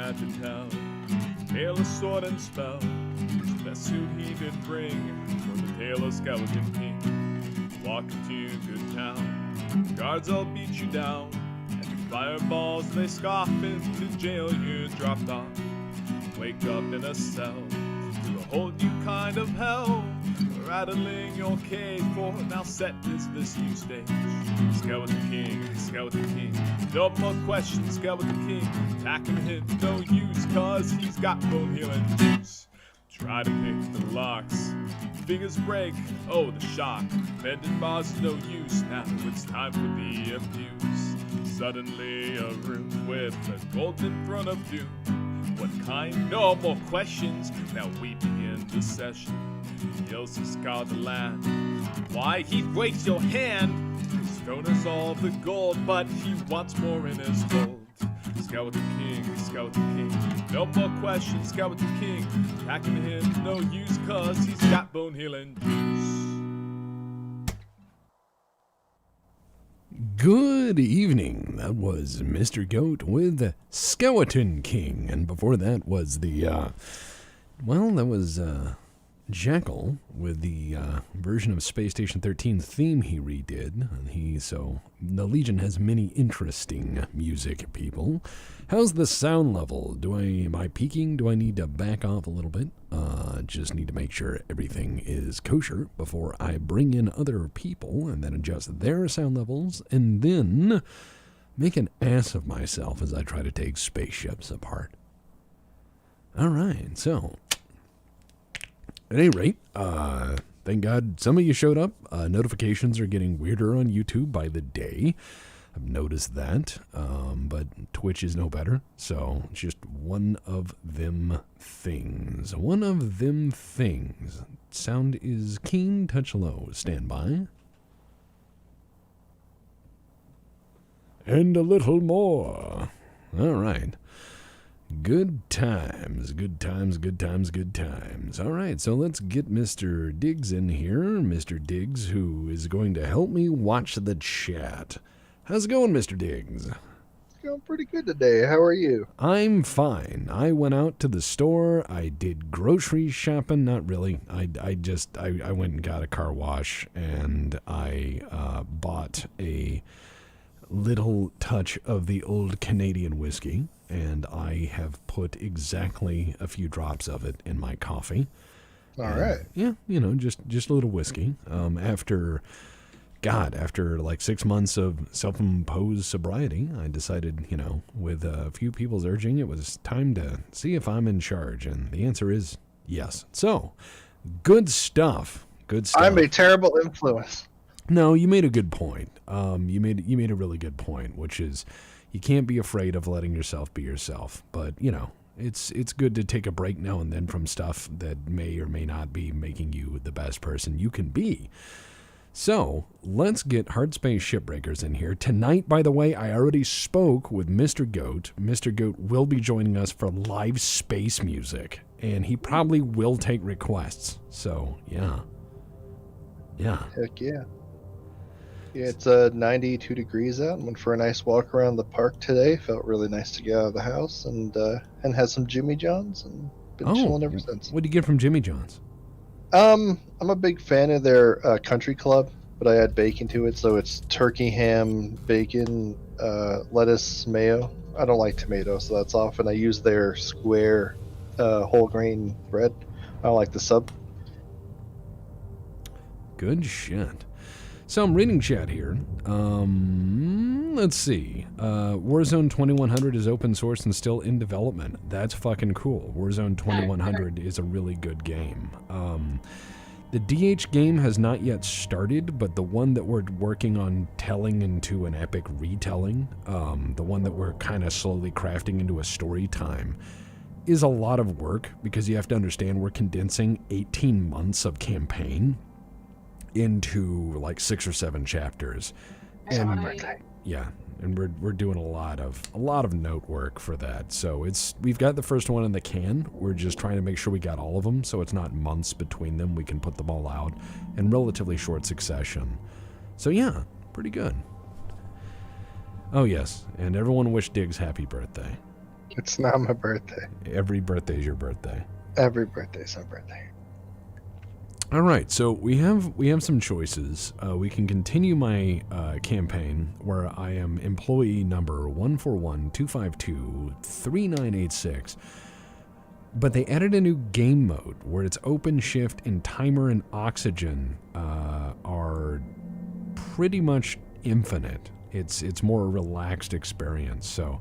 had to tell. Tale of sword and spell. His best suit he did bring for the tale of Skeleton King. Walk into good town, guards all beat you down, and fireballs they scoff into jail you're dropped off. Wake up in a cell to a whole new kind of hell. Rattling your cage for now set is this new stage. Skeleton King, no more questions, Skeleton King. Attacking him, no use, cause he's got bone healing juice. Try to pick the locks, fingers break, oh the shock. Bending bars no use, now it's time for the abuse. Suddenly a room with a golden throne of doom. What kind? No more questions, now we begin the session. He yells to scour the land. Why, he breaks your hand. His throne is all the gold, but he wants more in his gold. Skeleton King, no more questions, Skeleton King. Attacking him, no use, cause he's got bone healing juice. Good evening. That was Mr. Goat with Skeleton King. And before that was that was Jackal with the version of Space Station 13's theme he redid. So the Legion has many interesting music, people. How's the sound level? Am I peaking? Do I need to back off a little bit? Just need to make sure everything is kosher before I bring in other people and then adjust their sound levels and then make an ass of myself as I try to take spaceships apart. All right, so at any rate, thank God some of you showed up. Notifications are getting weirder on YouTube by the day. I've noticed that, but Twitch is no better. So it's just one of them things. One of them things. Sound is keen, touch low, stand by. And a little more. All right. Good times. All right, so let's get Mr. Diggs in here. Mr. Diggs, who is going to help me watch the chat. How's it going, Mr. Diggs? It's going pretty good today. How are you? I'm fine. I went out to the store. I did grocery shopping. Not really. I went and got a car wash, and I bought a little touch of the old Canadian whiskey, and I have put exactly a few drops of it in my coffee. All right. Yeah, just a little whiskey. After like 6 months of self-imposed sobriety, I decided, with a few people's urging, it was time to see if I'm in charge, and the answer is yes. So, good stuff. I'm a terrible influence. No, you made a good point. You made a really good point, which is you can't be afraid of letting yourself be yourself. But, it's good to take a break now and then from stuff that may or may not be making you the best person you can be. So, let's get Hardspace Shipbreakers in here. Tonight, by the way, I already spoke with Mr. Goat. Mr. Goat will be joining us for live space music, and he probably will take requests. So, yeah. Heck yeah. Yeah, it's 92 degrees out. Went for a nice walk around the park today. Felt really nice to get out of the house and had some Jimmy John's and been chilling ever since. What did you get from Jimmy John's? I'm a big fan of their country club, but I add bacon to it, so it's turkey, ham, bacon, lettuce, mayo. I don't like tomato, so that's off, and I use their square whole grain bread. I don't like the sub. Good shit. So I'm reading chat here. Let's see. Warzone 2100 is open source and still in development. That's fucking cool. Warzone 2100 is a really good game. The DH game has not yet started, but the one that we're working on telling into an epic retelling, the one that we're kind of slowly crafting into a story time, is a lot of work because you have to understand we're condensing 18 months of campaign into like 6 or 7 chapters, and yeah, and we're doing a lot of note work for that. So we've got the first one in the can. We're just trying to make sure we got all of them, so it's not months between them. We can put them all out in relatively short succession. So yeah, pretty good. Oh yes, and everyone wish Diggs happy birthday. It's not my birthday. Every birthday is your birthday. Every birthday's my birthday. All right, so we have some choices. We can continue my campaign where I am employee number 141-252-3986. But they added a new game mode where it's open shift and timer and oxygen are pretty much infinite. It's more a relaxed experience. So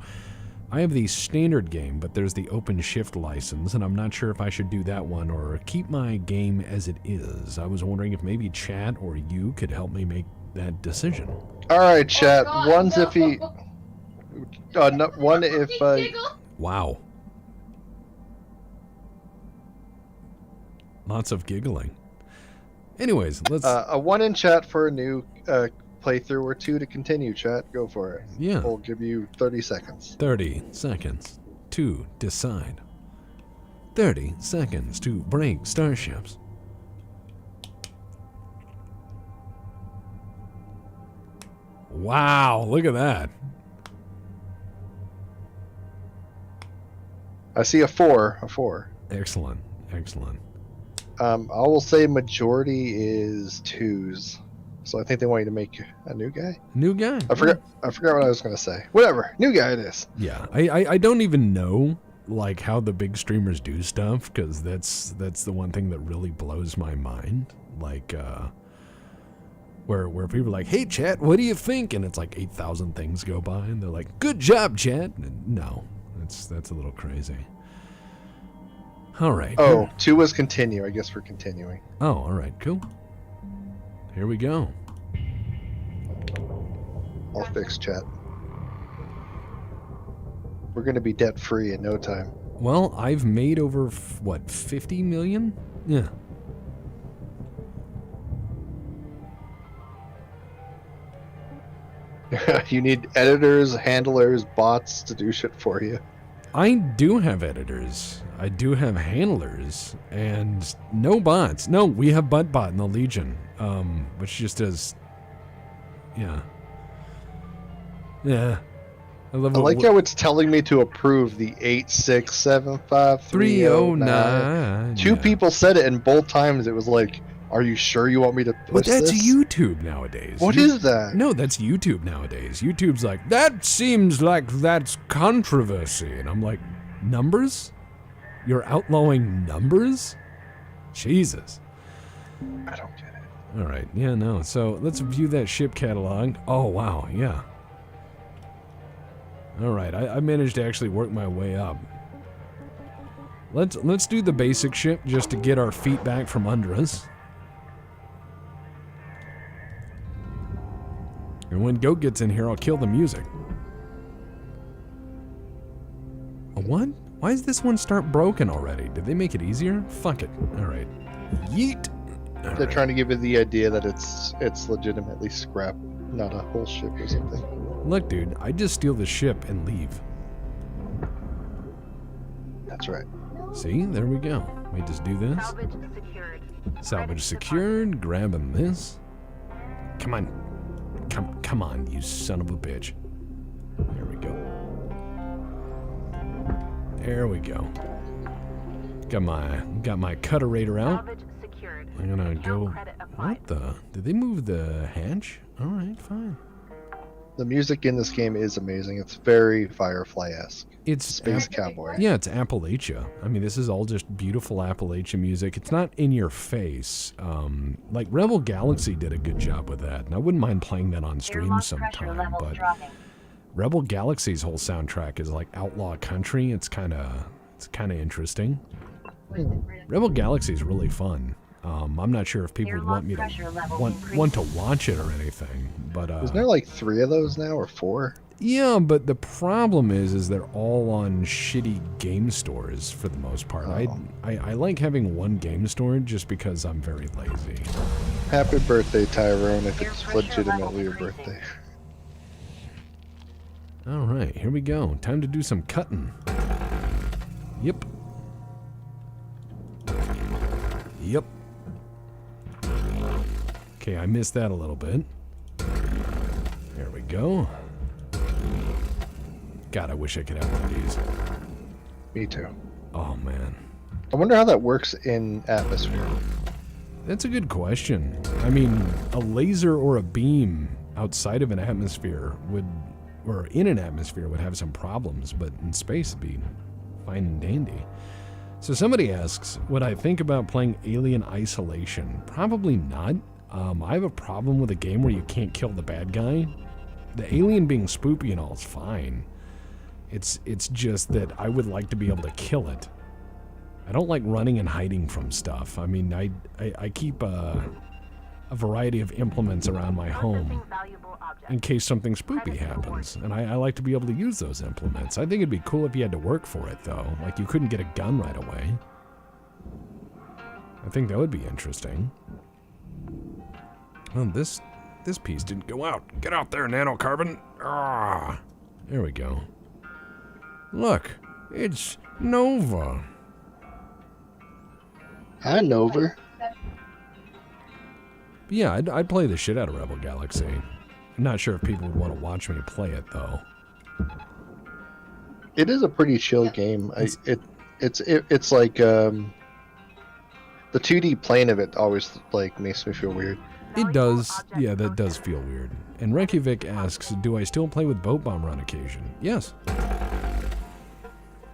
I have the standard game, but there's the open shift license, and I'm not sure if I should do that one or keep my game as it is. I was wondering if maybe chat or you could help me make that decision. All right, chat. One's if he. No, one if. Wow. Lots of giggling. Anyways, let's... a one in chat for a new playthrough or two to continue, chat. Go for it. Yeah. We'll give you 30 seconds. 30 seconds to decide. 30 seconds to break starships. Wow, look at that. I see a 4. A 4. Excellent. Excellent. I will say majority is 2s. So I think they want you to make a new guy. New guy. I forgot what I was gonna say. Whatever. New guy it is. Yeah. I don't even know like how the big streamers do stuff, because that's the one thing that really blows my mind. Like where people are like, hey chat, what do you think? And it's like 8,000 things go by and they're like, good job, chat. And no. That's a little crazy. All right. Oh, 2 was continue. I guess we're continuing. Oh, all right, cool. Here we go. I'll fix chat. We're gonna be debt free in no time. Well, I've made over 50 million? Yeah. You need editors, handlers, bots to do shit for you. I do have editors. I do have handlers, and no bots. No, we have ButtBot in the Legion, which just does, yeah. I like how it's telling me to approve the 8675309. Two people said it, and both times it was like, "Are you sure you want me to push that's this?" YouTube nowadays. What is that? No, that's YouTube nowadays. YouTube's like, that seems like that's controversy, and I'm like, numbers? You're outlawing numbers? Jesus. I don't get it. All right, yeah, no. So let's view that ship catalog. Oh wow, yeah. All right, I managed to actually work my way up. Let's do the basic ship just to get our feet back from under us. And when Goat gets in here, I'll kill the music. A what? Why does this one start broken already? Did they make it easier? Fuck it. All right. Yeet. They're trying to give you the idea that it's legitimately scrap, not a whole ship or something. Look, dude, I just steal the ship and leave. That's right. See? There we go. We just do this. Salvage secured. Salvage secured. Grabbing this. Come on. Come on, you son of a bitch. There we go. There we go. Got my cutterator out. Salvage secured. I'm gonna go. Credit applied. What the? Did they move the hatch? All right, fine. The music in this game is amazing. It's very Firefly-esque. It's Space Cowboy. Yeah, it's Appalachia. I mean, this is all just beautiful Appalachia music. It's not in your face. Like Rebel Galaxy did a good job with that, and I wouldn't mind playing that on stream Airlock sometime. pressure levels But dropping. Rebel Galaxy's whole soundtrack is like outlaw country. It's kind of interesting. Rebel Galaxy is really fun. I'm not sure if people would want me to want to watch it or anything, but Isn't there like 3 of those now or 4? yeah, but the problem is they're all on shitty game stores for the most part. Oh. I like having one game store just because I'm very lazy. Happy birthday, Tyrone, if it's legitimately your birthday. All right, here we go. Time to do some cutting. Yep. Yep. Okay, I missed that a little bit. There we go. God, I wish I could have one of these. Me too. Oh, man. I wonder how that works in atmosphere. That's a good question. I mean, a laser or a beam outside of an atmosphere or in an atmosphere would have some problems, but in space it'd be fine and dandy. So somebody asks, would I think about playing Alien Isolation? Probably not. I have a problem with a game where you can't kill the bad guy. The alien being spoopy and all is fine. It's just that I would like to be able to kill it. I don't like running and hiding from stuff. I mean, I keep a variety of implements around my home in case something spoopy happens, and I like to be able to use those implements. I think it'd be cool if you had to work for it, though. Like, you couldn't get a gun right away. I think that would be interesting. Well, this piece didn't go out. Get out there, nanocarbon. Ah, there we go. Look, it's Nova. Hi, Nova. Yeah, I'd play the shit out of Rebel Galaxy. I'm not sure if people would want to watch me play it, though. It is a pretty chill game. It's like the 2D plane of it always like makes me feel weird. It does. Yeah, that does feel weird. And Reykjavik asks, do I still play with Boat Bomber on occasion? Yes.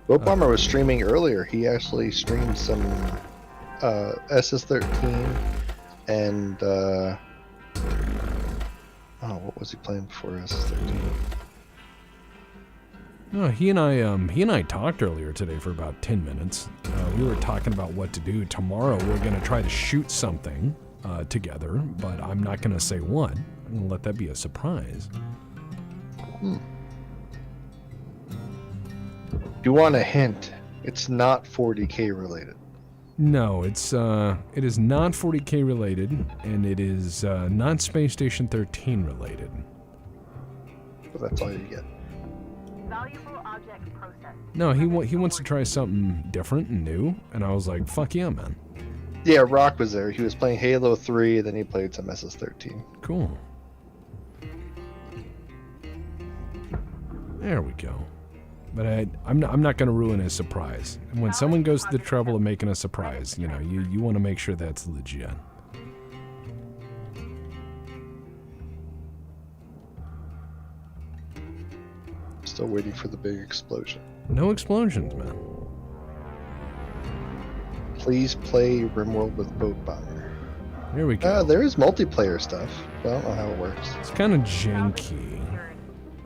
Boat Bomber was streaming earlier. He actually streamed some SS13 and what was he playing before SS13? No, he and I talked earlier today for about 10 minutes. We were talking about what to do. Tomorrow we're going to try to shoot something together, but I'm not going to say what. I'm going to let that be a surprise. You want a hint? It's not 40K related. No, it is not 40K related, and it is not Space Station 13 related. But that's all you get. Valuable object processed. No, he wants to try something different and new, and I was like, fuck yeah, man. Yeah, Rock was there. He was playing Halo 3, then he played some SS13. Cool. There we go. But I'm not going to ruin his surprise. And when someone goes to the trouble of making a surprise, you know, you want to make sure that's legit. Still waiting for the big explosion. No explosions, man. Please play RimWorld with Boat Bomber. Here we go. There is multiplayer stuff. I don't know how it works. It's kind of janky.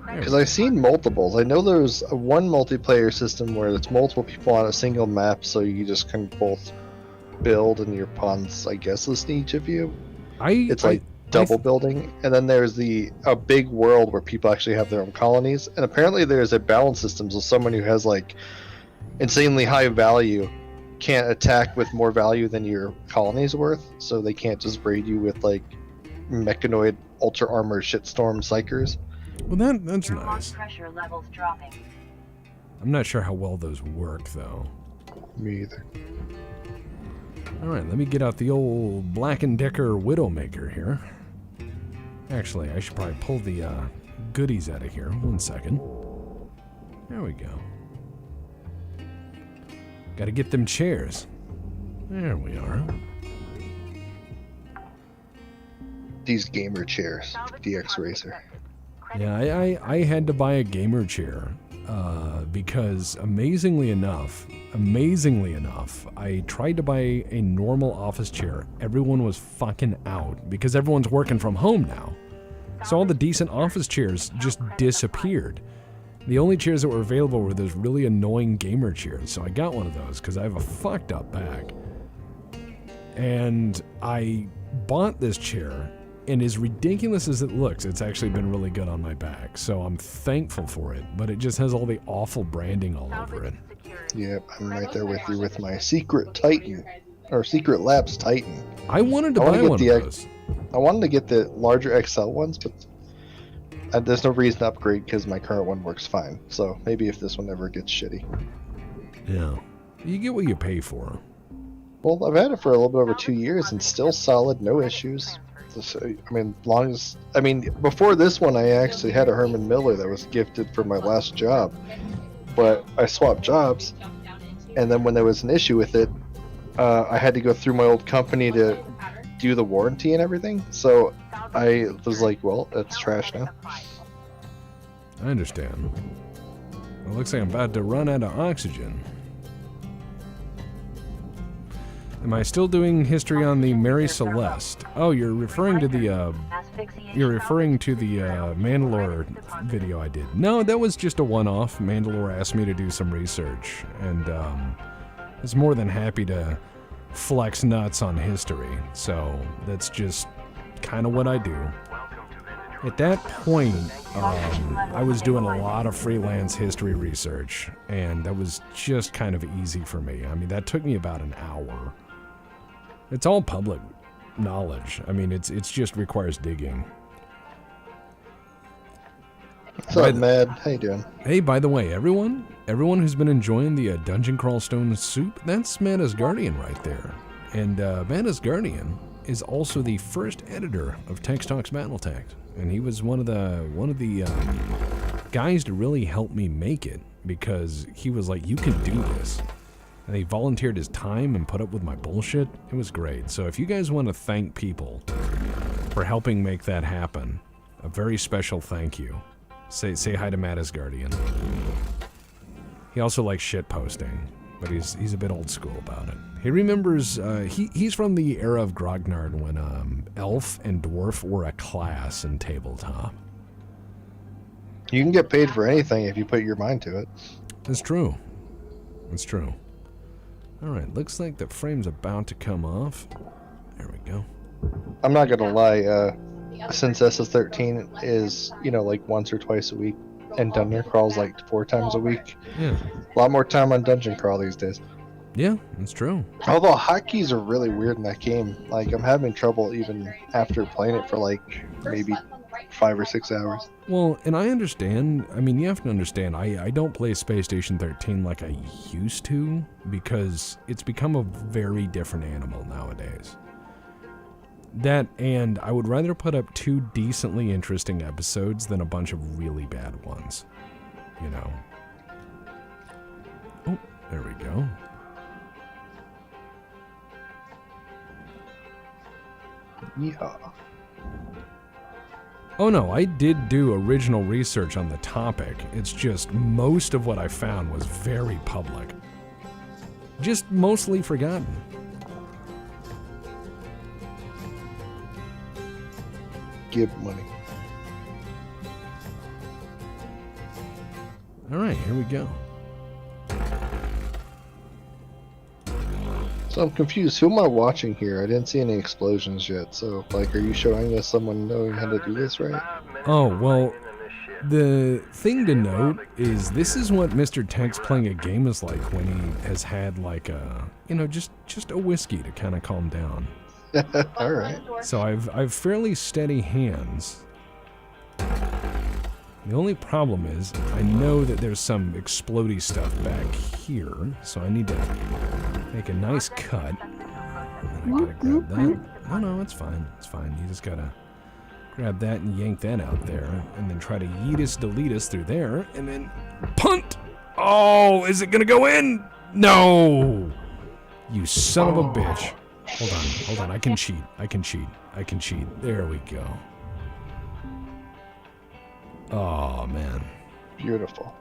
Because I've seen multiples. I know there's one multiplayer system where it's multiple people on a single map, so you just can both build and your pawns, I guess, listen to each of you. It's like double building. And then there's a big world where people actually have their own colonies. And apparently there's a balance system, so someone who has like insanely high value can't attack with more value than your colony's worth, so they can't just raid you with like mechanoid ultra armored shitstorm psychers. Well, that's nice. Pressure levels dropping. I'm not sure how well those work, though. Me either. All right, let me get out the old Black & Decker Widowmaker here. Actually, I should probably pull the goodies out of here. 1 second. There we go. Gotta get them chairs. There we are. These gamer chairs, DX Racer. Yeah, I had to buy a gamer chair because amazingly enough, I tried to buy a normal office chair. Everyone was fucking out because everyone's working from home now. So all the decent office chairs just disappeared. The only chairs that were available were those really annoying gamer chairs. So I got one of those because I have a fucked up back. And I bought this chair. And as ridiculous as it looks, it's actually been really good on my back. So I'm thankful for it, but it just has all the awful branding all over it. Yep, I'm right there with you with my Secret Titan, or Secret Labs Titan. I wanted to buy one of those. I wanted to get the larger XL ones, but there's no reason to upgrade because my current one works fine. So maybe if this one ever gets shitty. Yeah, you get what you pay for. Well, I've had it for a little bit over 2 years and still solid, no issues. So, I mean, before this one, I actually had a Herman Miller that was gifted for my last job, but I swapped jobs, and then when there was an issue with it, I had to go through my old company to do the warranty and everything. So I was like, well, that's trash now. I understand. It looks like I'm about to run out of oxygen. Am I still doing history on the Mary Celeste? Oh, you're referring to the Mandalore video I did. No, that was just a one-off. Mandalore asked me to do some research, and I was more than happy to flex nuts on history. So that's just kind of what I do. At that point, I was doing a lot of freelance history research, and that was just kind of easy for me. I mean, that took me about an hour. It's all public knowledge. I mean, it's just requires digging. What's up, Mad? How you doing? Hey, by the way, everyone who's been enjoying the Dungeon Crawl Stone soup, that's Mad Asgardian right there. And Mad Asgardian is also the first editor of Tex Talks Battletech, and he was one of the guys to really help me make it, because he was like, "You can do this." And he volunteered his time and put up with my bullshit. It was great. So if you guys want to thank people for helping make that happen, a very special thank you. Say hi to Matt Asgardian. He also likes shit posting, but he's a bit old school about it. He remembers, he's from the era of Grognard when Elf and Dwarf were a class in Tabletop. You can get paid for anything if you put your mind to it. That's true. That's true. Alright, looks like the frame's about to come off. There we go. I'm not gonna lie, since SS13 is, like once or twice a week, and Dungeon Crawl's like 4 times a week. Yeah. A lot more time on Dungeon Crawl these days. Yeah, that's true. Although hotkeys are really weird in that game. Like, I'm having trouble even after playing it for like maybe 5 or 6 hours. Well, and I understand. I mean, you have to understand, I don't play Space Station 13 like I used to, because it's become a very different animal nowadays. That, and I would rather put up 2 decently interesting episodes than a bunch of really bad ones. You know. Oh, there we go. Yeah. Oh no, I did do original research on the topic. It's just most of what I found was very public. Just mostly forgotten. Give money. Alright, here we go. So I'm confused. Who am I watching here? I didn't see any explosions yet. So, like, are you showing us someone knowing how to do this right? Oh, well, the thing to note is this is what Mr. Tex playing a game is like when he has had, like, just a whiskey to kind of calm down. All right. So I've fairly steady hands. The only problem is I know that there's some explodey stuff back here, so I need to make a nice cut. And I gotta grab that. Oh no, it's fine. It's fine. You just gotta grab that and yank that out there, and then try to yeetus deletus through there, and then punt! Oh, is it gonna go in? No! You son of a bitch. Hold on. I can cheat. There we go. Oh, man. Beautiful.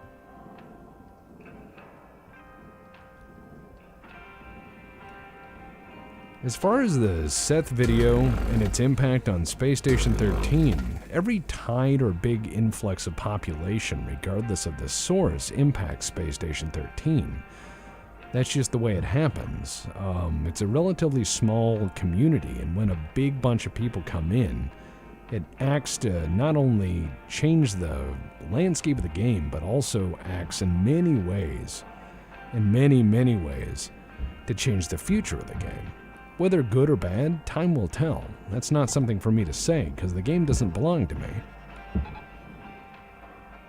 As far as the Seth video and its impact on Space Station 13, every tide or big influx of population, regardless of the source, impacts Space Station 13. That's just the way it happens. It's a relatively small community, and when a big bunch of people come in, it acts to not only change the landscape of the game, but also acts in many ways, to change the future of the game. Whether good or bad, time will tell. That's not something for me to say, because the game doesn't belong to me.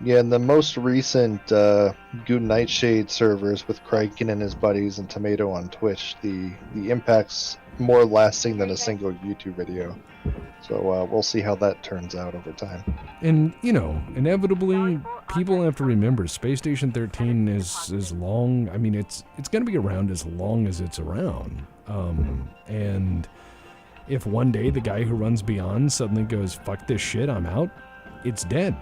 Yeah, and the most recent Goon Nightshade servers with Kraken and his buddies and Tomato on Twitch, the impact's more lasting than a single YouTube video. So we'll see how that turns out over time. And, inevitably, people have to remember Space Station 13 is long. I mean, it's going to be around as long as it's around. And if one day the guy who runs Beyond suddenly goes, fuck this shit, I'm out, it's dead.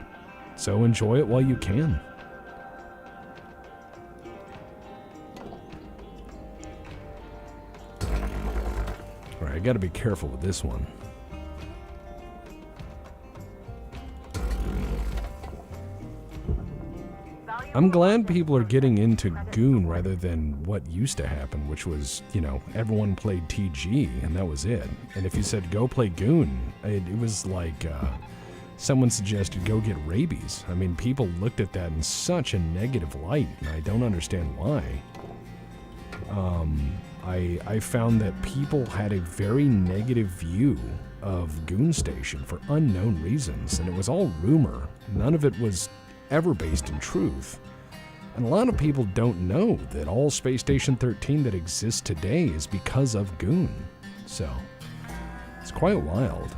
So enjoy it while you can. All right, I got to be careful with this one. I'm glad people are getting into Goon rather than what used to happen, which was, everyone played TG and that was it. And if you said go play Goon, it was like someone suggested go get rabies. I mean, people looked at that in such a negative light, and I don't understand why. I found that people had a very negative view of Goon Station for unknown reasons, and it was all rumor. None of it was ever based in truth. And a lot of people don't know that all Space Station 13 that exists today is because of Goon. So, it's quite wild.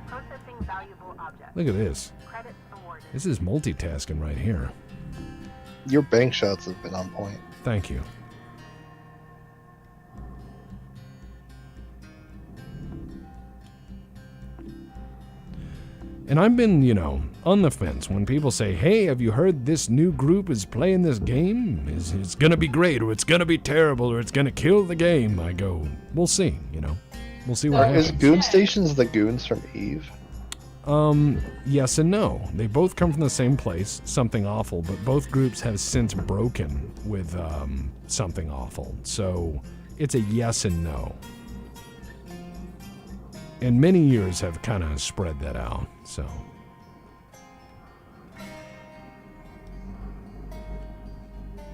Processing valuable objects. Look at this. Credits awarded. This is multitasking right here. Your bank shots have been on point. Thank you. And I've been, on the fence when people say, hey, have you heard this new group is playing this game? It's going to be great, or it's going to be terrible, or it's going to kill the game. I go, we'll see, We'll see what happens. Is Goon Stations the Goons from Eve? Yes and no. They both come from the same place, Something Awful, but both groups have since broken with Something Awful. So it's a yes and no. And many years have kind of spread that out, so.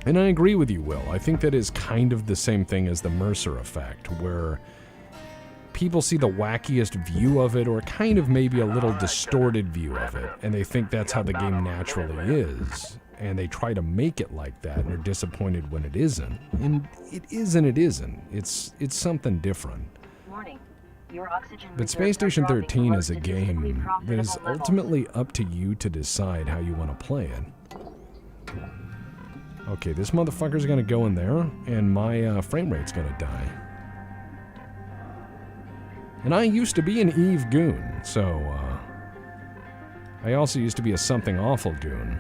And I agree with you, Will. I think that is kind of the same thing as the Mercer effect, where people see the wackiest view of it, or kind of maybe a little distorted view of it, and they think that's how the game naturally is, and they try to make it like that, and are disappointed when it isn't. And it is and it isn't. It's something different. Warning. Your oxygen But Space Station 13 is a game that is ultimately up to you to decide how you want to play it. Okay, this motherfucker's gonna go in there, and my frame rate's gonna die. And I used to be an Eve Goon, so, I also used to be a Something Awful Goon.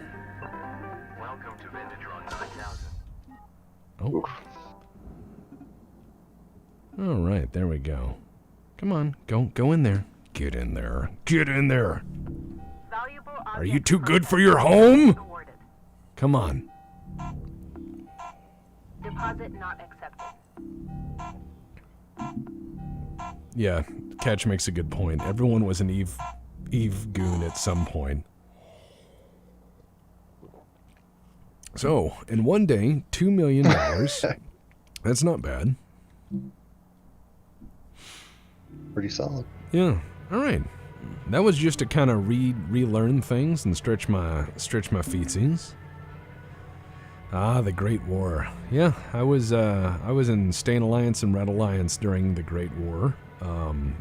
Welcome to Venditron 9000. Oh. Alright, there we go. Come on, go in there. Get in there. Get in there! Valuable Are you too good for your home? awarded. Come on. Deposit not accepted. Yeah, Catch makes a good point. Everyone was an Eve Goon at some point. So, in one day, $2 million. That's not bad. Pretty solid. Yeah. All right. That was just to kind of relearn things and stretch my feetsies. Ah, the Great War. Yeah, I was in Stain Alliance and Red Alliance during the Great War.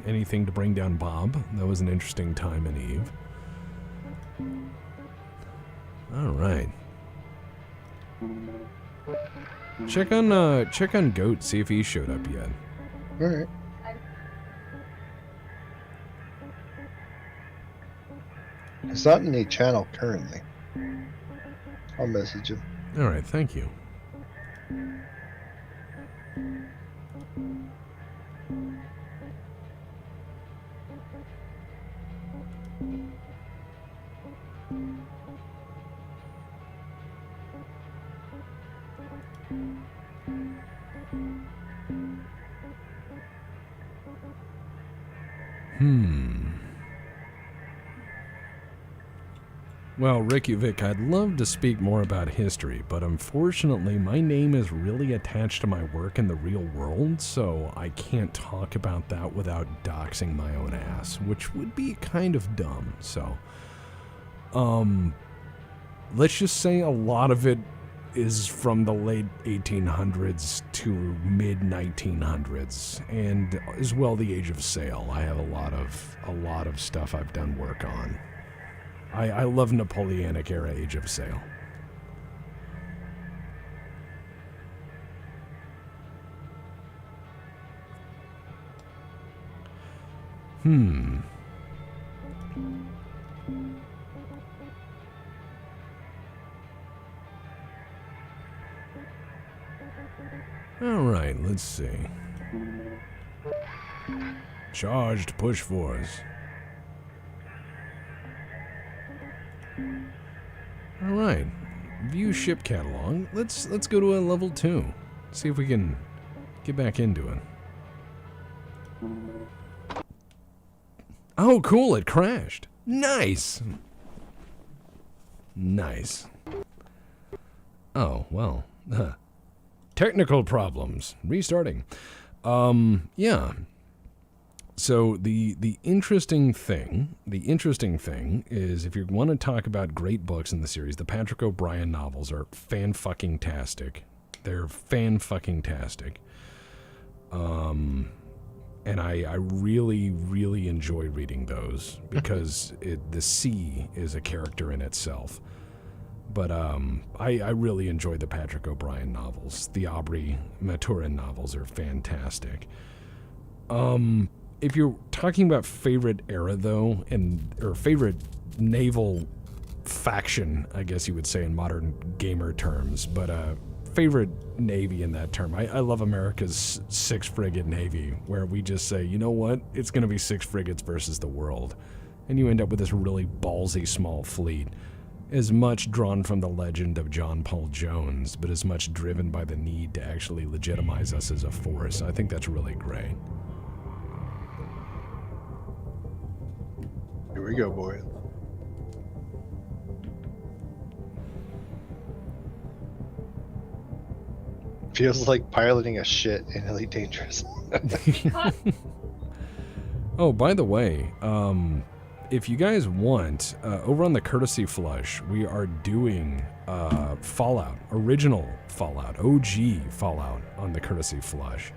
Anything to bring down Bob. That was an interesting time in Eve. All right. Check on Goat, see if he showed up yet. All right. It's not in the channel currently. I'll message him. All right, thank you. Well, Ricky Vic, I'd love to speak more about history, but unfortunately my name is really attached to my work in the real world, so I can't talk about that without doxing my own ass, which would be kind of dumb, so. let's just say a lot of it is from the late 1800s to mid 1900s, and as well the Age of Sail. I have a lot of stuff I've done work on. I love Napoleonic era Age of Sail. All right, let's see. Charged push force. All right, view ship catalog. Let's go to a level 2. See if we can get back into it. Oh, cool! It crashed. Nice. Nice. Oh well. Technical problems. Restarting. Yeah. So the interesting thing is, if you want to talk about great books in the series, the Patrick O'Brian novels are fan-fucking-tastic. They're fan-fucking-tastic. And I really, really enjoy reading those because the sea is a character in itself. But I really enjoy the Patrick O'Brian novels. The Aubrey Maturin novels are fantastic. If you're talking about favorite era, though, or favorite naval faction, I guess you would say in modern gamer terms, but favorite Navy in that term, I love America's 6-frigate Navy, where we just say, you know what, it's going to be 6 frigates versus the world. And you end up with this really ballsy small fleet, as much drawn from the legend of John Paul Jones, but as much driven by the need to actually legitimize us as a force. I think that's really great. Here we go, boy. Feels like piloting a shit in Elite Dangerous. Oh, by the way, if you guys want, over on the Courtesy Flush, we are doing Fallout, original Fallout, OG Fallout on the Courtesy Flush.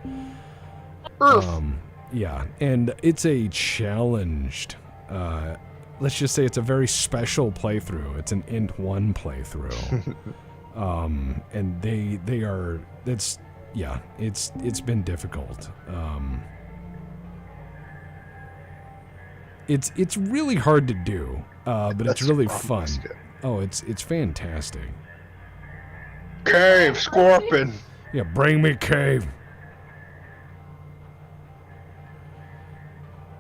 Yeah, and it's a challenged, let's just say it's a very special playthrough. It's an Int 1 playthrough. And they are, it's been difficult. It's really hard to do, but it's really fun. Oh, it's fantastic. Cave, Scorpion. Yeah, bring me cave.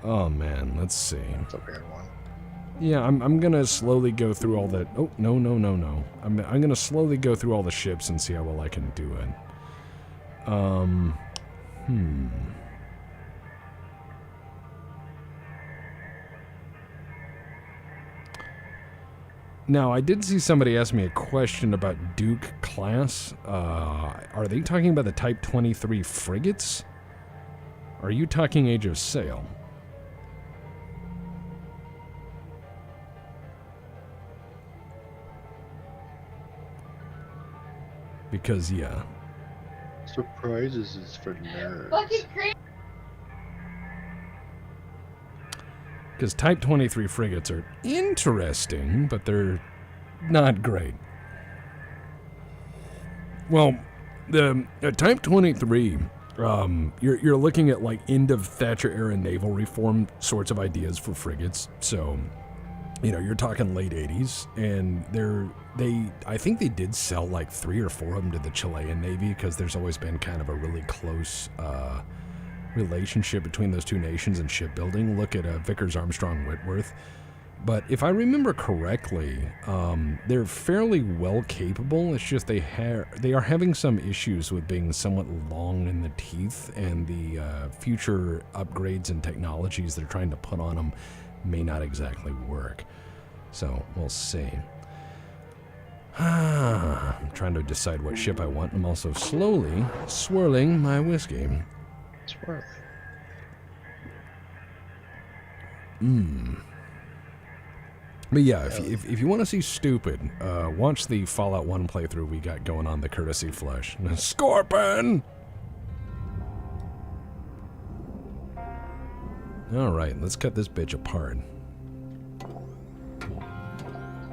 Oh man, let's see. It's a weird one. Yeah, I'm gonna slowly go through all the. Oh no. I'm gonna slowly go through all the ships and see how well I can do it. Now, I did see somebody ask me a question about Duke class. Are they talking about the Type 23 frigates? Are you talking Age of Sail? Because, yeah. Surprises is for nerds. Because Type 23 frigates are interesting, but they're not great. Well, the Type 23, you're looking at like end of Thatcher era naval reform sorts of ideas for frigates. So, you're talking late 80s, and I think they did sell like 3 or 4 of them to the Chilean Navy, because there's always been kind of a really close relationship between those two nations in shipbuilding. Look at Vickers Armstrong Whitworth. But if I remember correctly, they're fairly well capable. It's just they are having some issues with being somewhat long in the teeth, and the future upgrades and technologies they're trying to put on them may not exactly work. So we'll see. I'm trying to decide what ship I want. I'm also slowly swirling my whiskey. Swirly. But yeah, if you want to see stupid, watch the Fallout 1 playthrough we got going on the Courtesy Flesh. Scorpion! Alright, let's cut this bitch apart.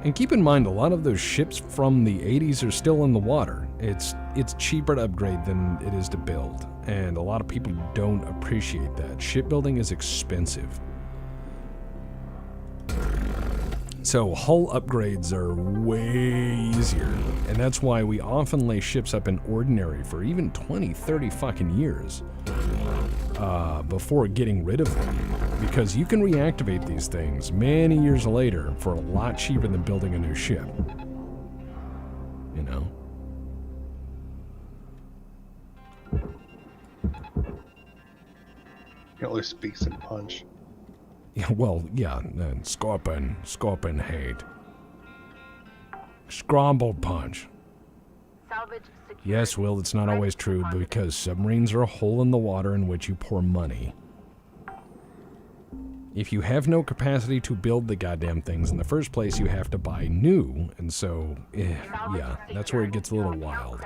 And keep in mind, a lot of those ships from the 80s are still in the water. It's cheaper to upgrade than it is to build. And a lot of people don't appreciate that. Shipbuilding is expensive. So hull upgrades are way easier, and that's why we often lay ships up in ordinary for even 20, 30 fucking years before getting rid of them. Because you can reactivate these things many years later for a lot cheaper than building a new ship. You know? He only speaks in punch. Yeah, well, yeah, Scorpion hate. Scramble punch. Salvage secured. Yes, Will, it's not always true because submarines are a hole in the water in which you pour money. If you have no capacity to build the goddamn things in the first place, you have to buy new, and so, yeah, that's where it gets a little wild.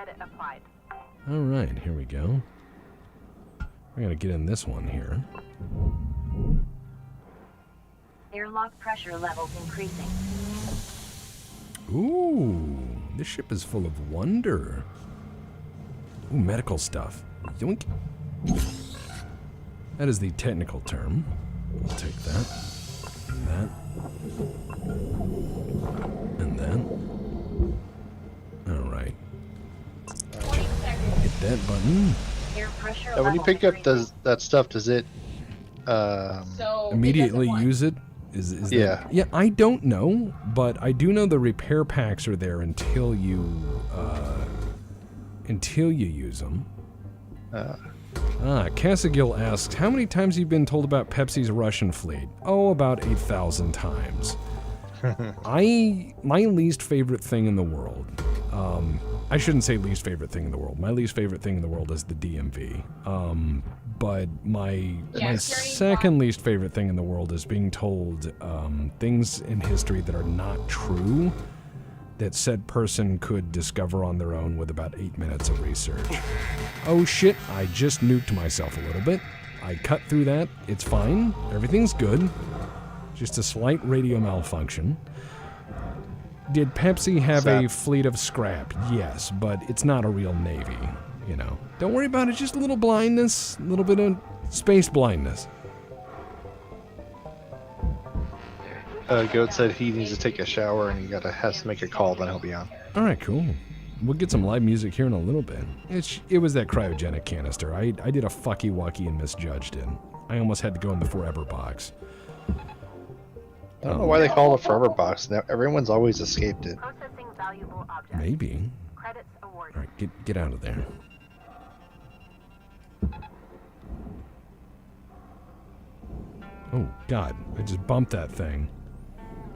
Alright, here we go. We're gonna get in this one here. Airlock pressure levels increasing. Ooh, this ship is full of wonder. Ooh, medical stuff. Yoink. That is the technical term. We'll take that. That. And that. Alright. Hit that button. Air pressure When you levels pick up increasing. that stuff, does it So Immediately it doesn't use it? Is Yeah. that, yeah, I don't know, but I do know the repair packs are there until you use them. Casagill asks, how many times have you been told about Pepsi's Russian fleet? Oh, about 8,000 times. My least favorite thing in the world, I shouldn't say least favorite thing in the world. My least favorite thing in the world is the DMV. But my second least favorite thing in the world is being told things in history that are not true that said person could discover on their own with about 8 minutes of research. Oh shit, I just nuked myself a little bit. I cut through that. It's fine. Everything's good. Just a slight radio malfunction. Did Pepsi have a fleet of scrap? Yes, but it's not a real navy, you know. Don't worry about it, just a little blindness, a little bit of space blindness. Goat said he needs to take a shower and he has to make a call, then he'll be on. Alright, cool. We'll get some live music here in a little bit. It was that cryogenic canister. I did a fucky-wucky and misjudged it. I almost had to go in the forever box. I don't know why they call it a forever box. Now everyone's always escaped it. Processing valuable objects. Maybe. Credits awarded. Alright, get out of there. Oh, God. I just bumped that thing.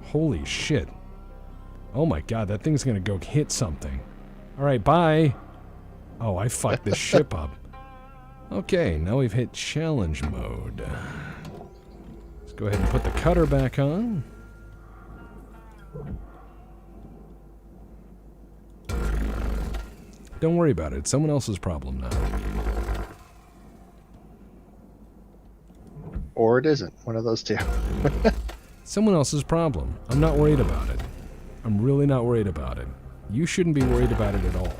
Holy shit. Oh my God, that thing's gonna go hit something. Alright, bye. Oh, I fucked this ship up. Okay, now we've hit challenge mode. Let's go ahead and put the cutter back on. Don't worry about it. It's someone else's problem now. Or it isn't. One of those two. Someone else's problem. I'm not worried about it. I'm really not worried about it. You shouldn't be worried about it at all.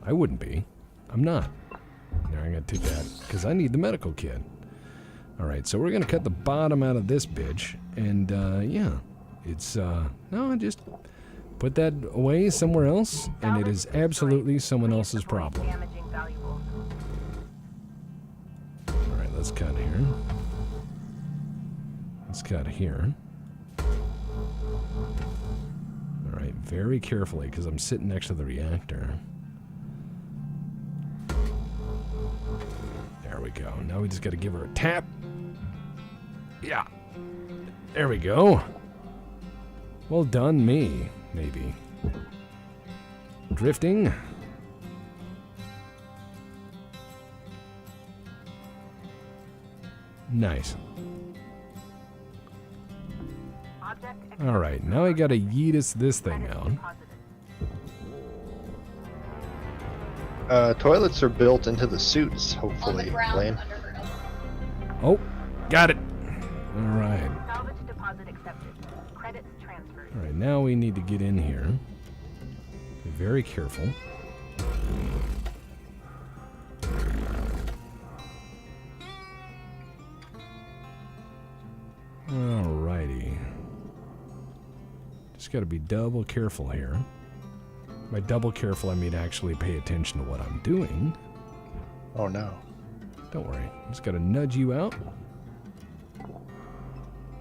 I wouldn't be. I'm not. Now I'm going to take that because I need the medical kit. Alright, so we're going to cut the bottom out of this bitch. And, yeah. It's, no, just put that away somewhere else. And it is absolutely someone else's problem. Damaging valuables. Alright, let's cut here. Let's cut here. Alright, very carefully because I'm sitting next to the reactor. There we go. Now we just got to give her a tap. Yeah. There we go. Well done, me. Maybe. Drifting. Nice. Object All right, now I gotta yeetus this thing out. deposited. Toilets are built into the suits, On the hopefully, ground Blaine. under her elbow. Oh, got it. All right. Salvage deposit accepted. Credits transferred. All right, now we need to get in here. Be very careful. Alrighty. Just gotta be double careful here. By double careful, I mean actually pay attention to what I'm doing. Oh no. Don't worry. Just gotta nudge you out.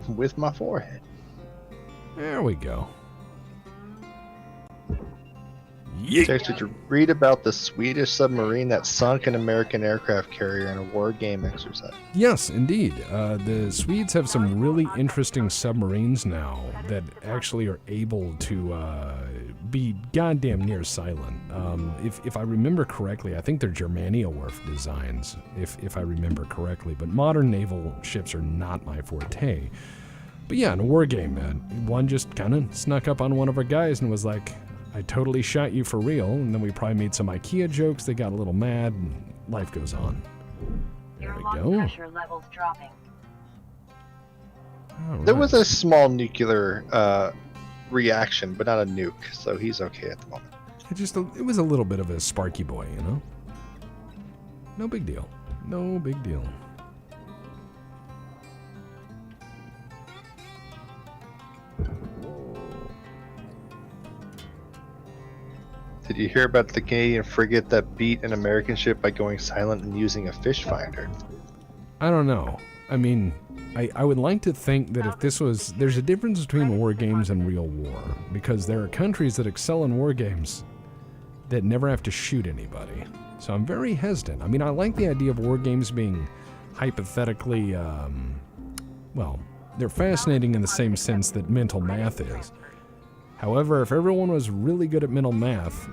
With my forehead. There we go. Tex, did you read about the Swedish submarine that sunk an American aircraft carrier in a war game exercise? Yes, indeed. The Swedes have some really interesting submarines now that actually are able to be goddamn near silent. If I remember correctly, I think they're Germania Wharf designs, if I remember correctly. But modern naval ships are not my forte. But yeah, in a war game, one just kind of snuck up on one of our guys and was like, I totally shot you for real. And then we probably made some IKEA jokes. They got a little mad, and life goes on. There Your we lung go. pressure levels dropping. All There right. was a small nuclear reaction, but not a nuke, so he's okay at the moment. It was a little bit of a sparky boy, you know? No big deal. No big deal. Did you hear about the Canadian frigate that beat an American ship by going silent and using a fish finder? I don't know. I mean, I would like to think that if this was... There's a difference between war games and real war, because there are countries that excel in war games that never have to shoot anybody. So I'm very hesitant. I mean, I like the idea of war games being hypothetically, well, they're fascinating in the same sense that mental math is. However, if everyone was really good at mental math,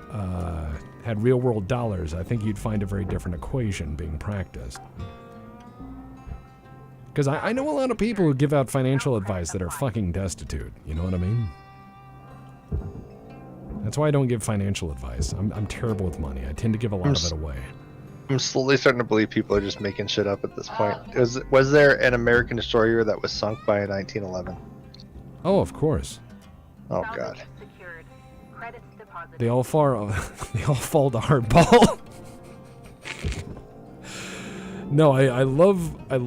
had real-world dollars, I think you'd find a very different equation being practiced. Because I know a lot of people who give out financial advice that are fucking destitute. You know what I mean? That's why I don't give financial advice. I'm terrible with money. I tend to give a lot of it away. I'm slowly starting to believe people are just making shit up at this point. Was there an American destroyer that was sunk by a 1911? Oh, of course. Oh Salvage god. secured. Credits deposited. They all fall to hardball. No, I love the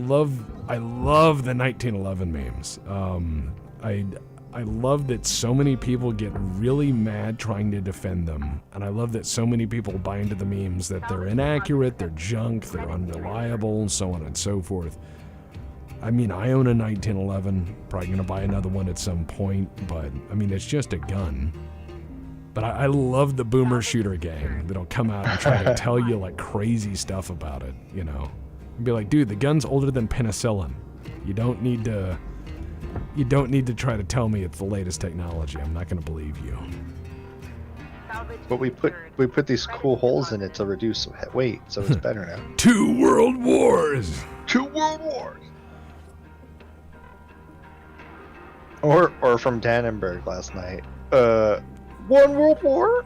1911 memes. I love that so many people get really mad trying to defend them, and I love that so many people buy into the memes that they're inaccurate, they're junk, they're unreliable, and so on and so forth. I mean, I own a 1911, probably gonna buy another one at some point, but I mean, it's just a gun. But I love the boomer shooter gang that'll come out and try to tell you like crazy stuff about it, you know? And be like, dude, the gun's older than penicillin. You don't need to try to tell me it's the latest technology. I'm not gonna believe you. Salvage But we put these cool holes in it to reduce weight, so it's better now. 2 world wars! 2 world wars! Or from Tannenberg last night. 1 world war?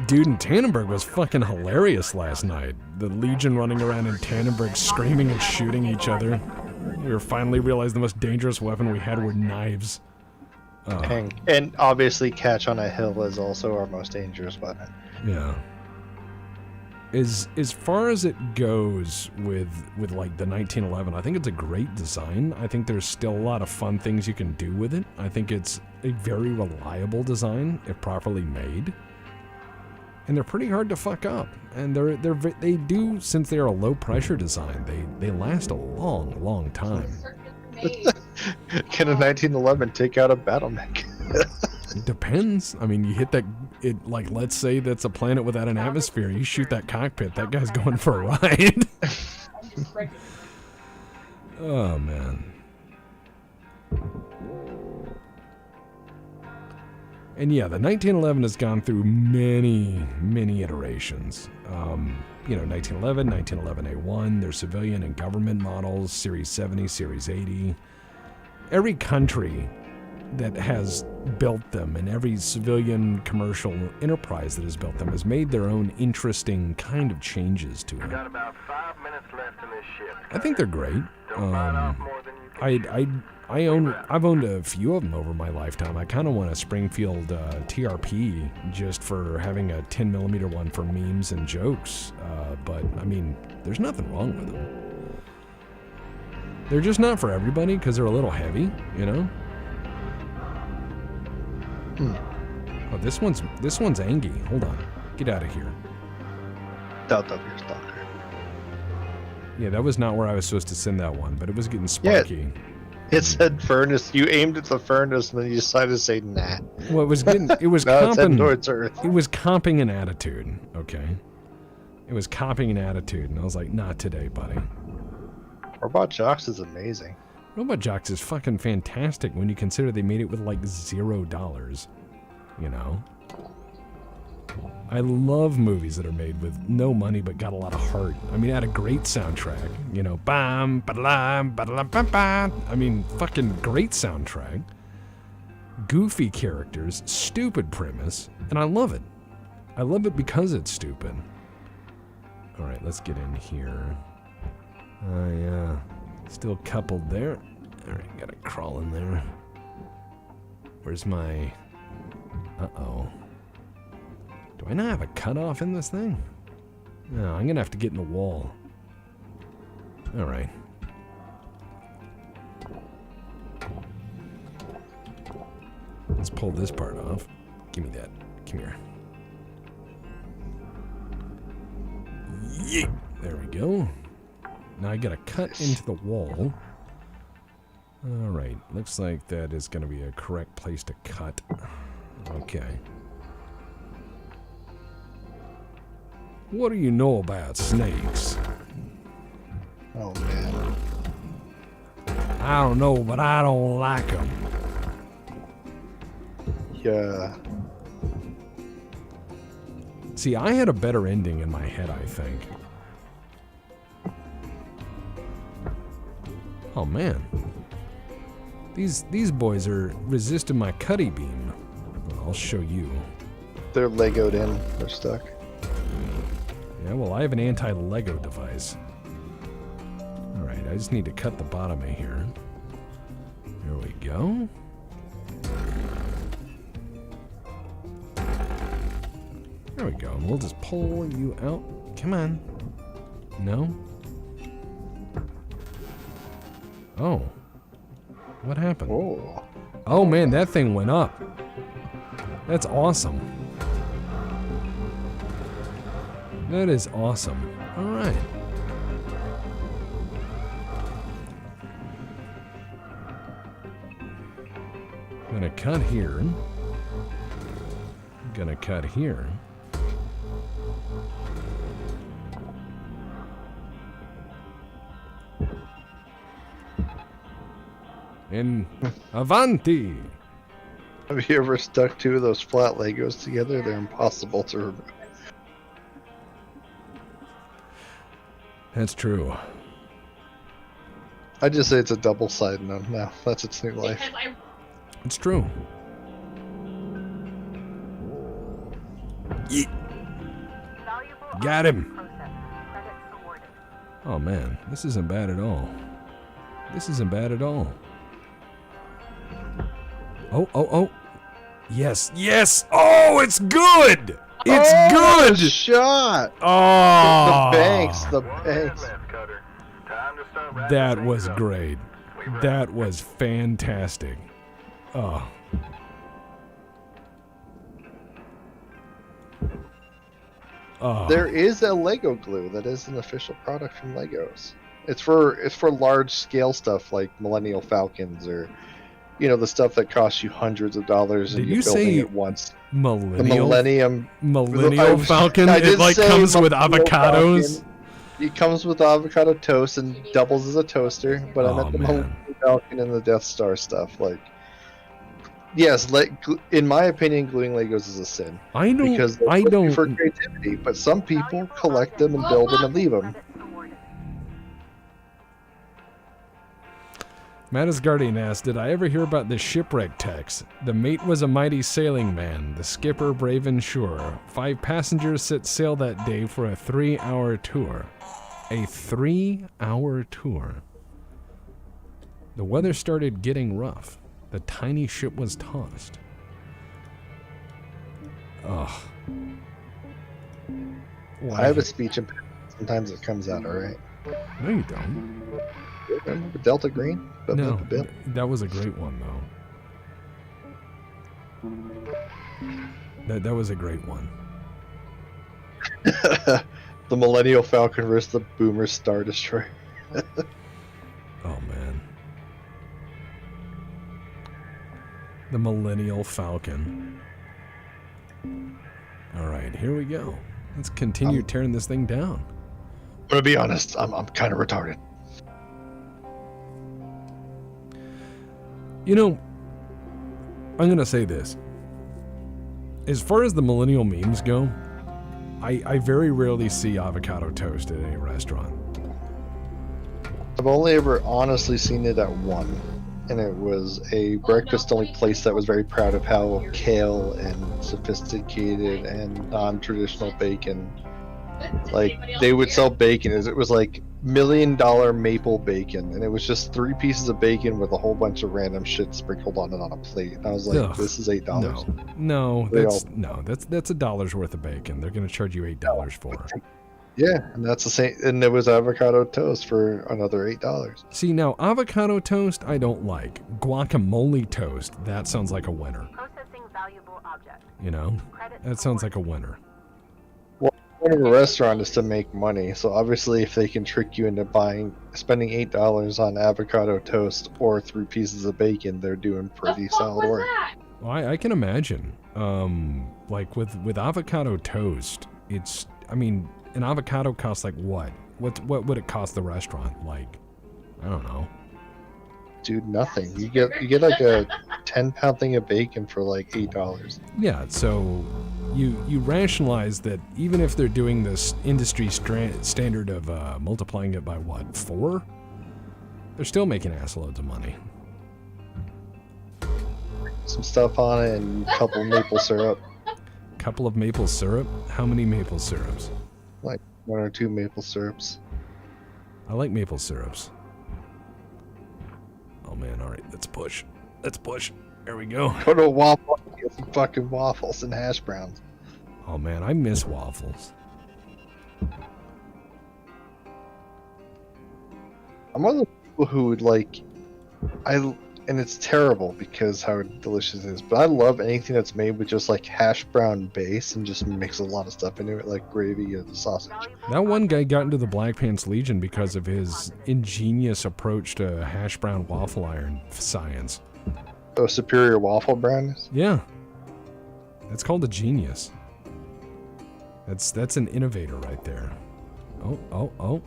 Dude, in Tannenberg was fucking hilarious last night. The Legion running around in Tannenberg screaming and shooting each other. We were finally realized the most dangerous weapon we had were knives. And obviously Catch on a Hill is also our most dangerous weapon. Yeah. As far as it goes with like the 1911, I think it's a great design. I think there's still a lot of fun things you can do with it. I think it's a very reliable design if properly made. And they're pretty hard to fuck up. And they do, since they're a low pressure design, they last a long time. Can a 1911 take out a battle mech? It depends. I mean, you hit that, like, let's say that's a planet without an atmosphere. You shoot that cockpit, that guy's going for a ride. Oh, man. And yeah, the 1911 has gone through many iterations. 1911, 1911A1, there's civilian and government models, Series 70, Series 80. Every country that has built them, and every civilian commercial enterprise that has built them has made their own interesting kind of changes to it. Got about 5 minutes left in this ship. I think they're great. Don't bite off more than you can I've owned a few of them over my lifetime. I kind of want a Springfield TRP just for having a 10mm one for memes and jokes. But I mean, there's nothing wrong with them. They're just not for everybody because they're a little heavy, you know. Oh, this one's Angie. Hold on, get out of here. Doubt of your stalker. Yeah, that was not where I was supposed to send that one, but it was getting sparky. It said furnace. You aimed at the furnace, and then you decided to say nah. Well, it was getting. It was No, it's heading comping. towards Earth. It was comping an attitude. Okay. It was copying an attitude, and I was like, not today, buddy. Robot Jocks is amazing. Robot Jocks is fucking fantastic when you consider they made it with like $0, you know? I love movies that are made with no money but got a lot of heart. I mean, it had a great soundtrack, you know, bam, ba-da-lam, ba-da-lam, ba-ba. I mean, fucking great soundtrack. Goofy characters, stupid premise, and I love it. I love it because it's stupid. All right, let's get in here. Still coupled there. All right, gotta crawl in there. Where's my... Uh-oh. Do I not have a cutoff in this thing? No, I'm gonna have to get in the wall. All right. Let's pull this part off. Give me that. Come here. Yeet. There we go. Now I gotta cut into the wall. All right. Looks like that is gonna be a correct place to cut. Okay. What do you know about snakes? Oh man. I don't know, but I don't like them. Yeah. See, I had a better ending in my head, I think. Oh man. These boys are resisting my cutty beam. I'll show you. They're Legoed in. They're stuck. Yeah, well, I have an anti-Lego device. Alright, I just need to cut the bottom of here. There we go. There we go. And we'll just pull you out. Come on. No? Oh. What happened? Oh. Oh man, that thing went up. That's awesome. That is awesome. Alright. Gonna cut here. Gonna cut here. And Avanti! Have you ever stuck two of those flat Legos together? They're impossible to remove. That's true. I just say it's a double side now. That's its new life. It's true. Yeet. Valuable Got him. process. Credits awarded. Oh man, this isn't bad at all. This isn't bad at all. Oh. Yes, yes! Oh, it's good! It's good! Shot! Oh! The banks. left, Cutter. Time to start wrapping That things was up. great. We wrap. That was fantastic. Oh. Oh. There is a Lego glue that is an official product from Legos. It's for large scale stuff like Millennial Falcons or, you know, the stuff that costs you hundreds of dollars and Did you're you building say it once. The Millennium Millennium Falcon? I It did like say comes with Millennial avocados. Falcon. It comes with avocado toast and doubles as a toaster, but I Oh, meant the man. Millennium Falcon and the Death Star stuff. Like, yes, in my opinion, gluing Legos is a sin because they're looking for creativity. But some people collect them and build them and leave them. Credits awarded. Mattis Guardian asked, did I ever hear about the shipwreck text? The mate was a mighty sailing man, the skipper brave and sure. 5 passengers set sail that day for a 3-hour tour. A 3-hour tour. The weather started getting rough. The tiny ship was tossed. Ugh. I have a speech impediment. Sometimes it comes out all right. No, you don't. Remember Delta Green? No, that was a great one, though. That was a great one. The Millennial Falcon versus the Boomer Star Destroyer. Oh, man. The Millennial Falcon. All right, here we go. Let's continue tearing this thing down. I'm gonna be honest. I'm kind of retarded. You know, I'm gonna say this. As far as the millennial memes go, I very rarely see avocado toast at any restaurant. I've only ever honestly seen it at one, and it was a breakfast-only place that was very proud of how kale and sophisticated and non-traditional bacon. Like, they would sell bacon. It was like $1 million maple bacon, and it was just 3 pieces of bacon with a whole bunch of random shit sprinkled on it on a plate. And I was like, Ugh, this is $8. No, that's $1 worth of bacon. They're gonna charge you $8 for. Yeah, and that's the same. And it was avocado toast for another $8. See, now avocado toast I don't like. Guacamole toast, that sounds like a winner. Processing valuable object. You know, that sounds like a winner. One of a restaurant is to make money, so obviously if they can trick you into spending $8 on avocado toast or 3 pieces of bacon, they're doing pretty solid work. Well, I can imagine. Like with avocado toast, an avocado costs like what? What would it cost the restaurant? Like, I don't know. Dude, nothing. You get like a 10-pound thing of bacon for like $8. Yeah, so you rationalize that even if they're doing this industry standard of multiplying it by what, 4? They're still making assloads of money. Some stuff on it and a couple maple syrup. Couple of maple syrup? How many maple syrups? Like 1 or 2 maple syrups. I like maple syrups. Oh man, alright, let's push. Let's push. There we go. Go to a waffle and get some fucking waffles and hash browns. Oh man, I miss waffles. I'm one of those people who would like, and it's terrible because how delicious it is, but I love anything that's made with just like hash brown base and just mix a lot of stuff into it, like gravy and sausage. That one guy got into the Black Pants Legion because of his ingenious approach to hash brown waffle iron science. Oh, superior waffle brownness? Yeah. That's called a genius. That's an innovator right there. Oh.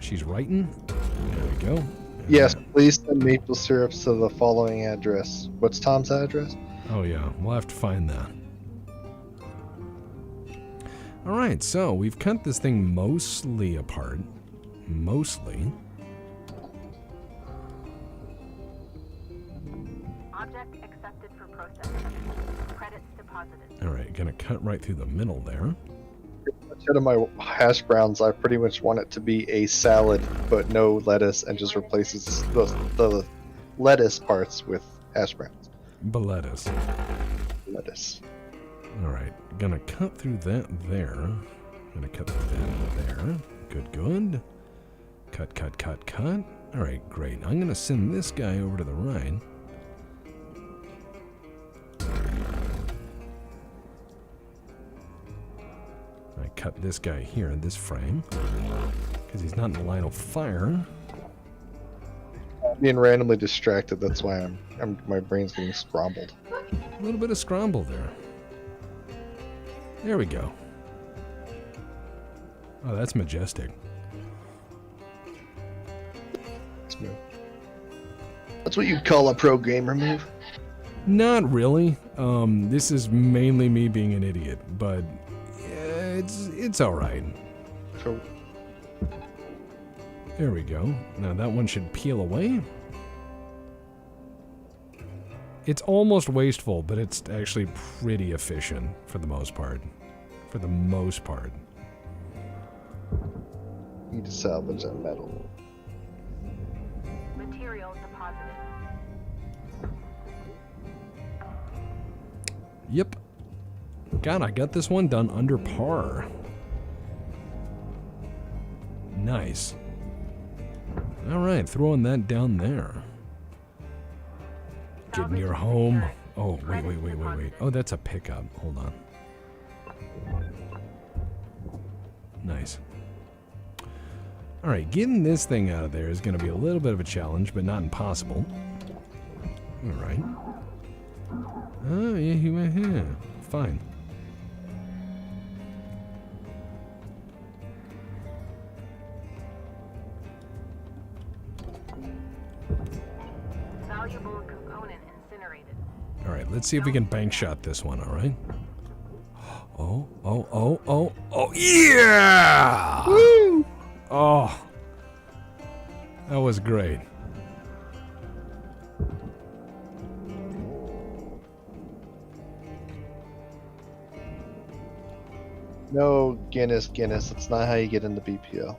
She's writing. There we go. Yes, please send maple syrups to the following address. What's Tom's address? Oh yeah, we'll have to find that. Alright, so we've cut this thing mostly apart. Mostly. Object accepted for processing. Credits deposited. Alright, gonna cut right through the middle there. Instead of my hash browns, I pretty much want it to be a salad, but no lettuce, and just replaces the lettuce parts with hash browns. Lettuce. Lettuce. Alright, gonna cut through that there. Gonna cut through that there. Good. Cut. Alright, great. I'm gonna send this guy over to the right. I cut this guy here in this frame because he's not in the line of fire. I'm being randomly distracted. That's why my brain's getting scrambled. A little bit of scramble there. There we go. Oh, that's majestic. That's what you'd call a pro gamer move. Not really. This is mainly me being an idiot, but it's all right. Cool. There we go. Now that one should peel away. It's almost wasteful, but it's actually pretty efficient for the most part. For the most part. Need to salvage that metal. Material deposited. Yep. God, I got this one done under par. Nice. Alright, throwing that down there. Getting your home. Oh, wait. Oh, that's a pickup. Hold on. Nice. Alright, getting this thing out of there is going to be a little bit of a challenge, but not impossible. Alright. Oh, yeah, he went here. Fine. Valuable component incinerated. Alright, let's see if we can bank shot this one, alright? Oh, yeah! Woo! Oh. That was great. No, Guinness. That's not how you get into BPO.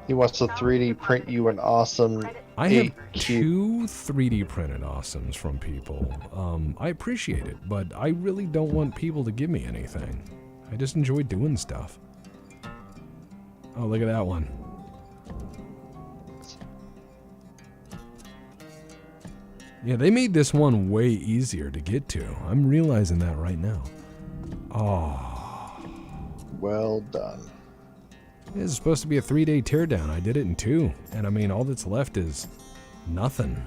He wants to 3D print you an awesome. I have 2 3D printed awesomes from people. I appreciate it, but I really don't want people to give me anything. I just enjoy doing stuff. Oh, look at that one. Yeah, they made this one way easier to get to. I'm realizing that right now. Oh. Well done. This is supposed to be a 3-day teardown. I did it in 2. And I mean, all that's left is nothing.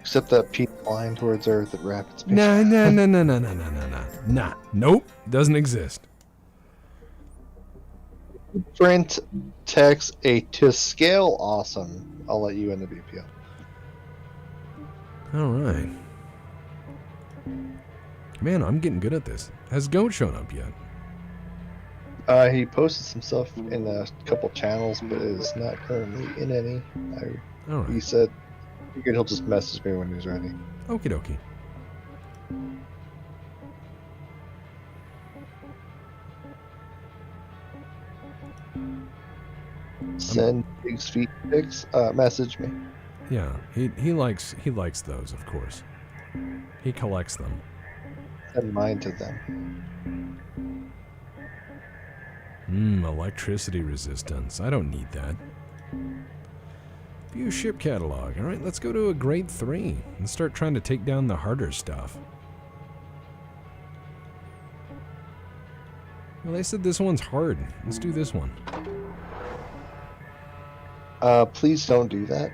Except that peak line towards Earth at rapid speed. Nah. Nope. Doesn't exist. Print text a to scale awesome. I'll let you in the BPO. Alright. Man, I'm getting good at this. Has Goat shown up yet? He posted some stuff in a couple channels, but is not currently in any. Alright. He said he'll just message me when he's ready. Okie dokie. Send big feet pics. Message me. Yeah, he likes those, of course. He collects them. Send mine to them. Electricity resistance. I don't need that. View ship catalog. Alright, let's go to a grade 3 and start trying to take down the harder stuff. Well, they said this one's hard. Let's do this one. Please don't do that.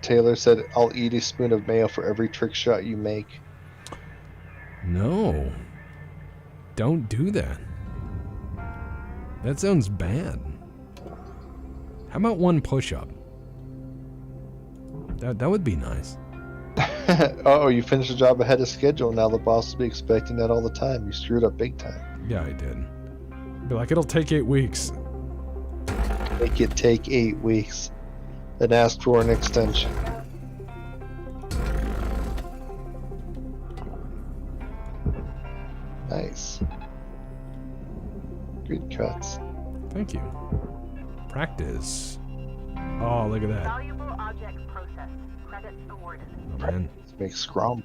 Taylor said, I'll eat a spoon of mayo for every trick shot you make. No. Don't do that. That sounds bad. How about one push-up? That would be nice. Oh, you finished the job ahead of schedule. Now the boss will be expecting that all the time. You screwed up big time. Yeah, I did. Be like, it'll take 8 weeks. Make it take 8 weeks. Then ask for an extension. Nice. Good cuts. Thank you. Practice. Oh, look at that. Valuable objects processed. Credits awarded. Oh, man. Let's make scrum.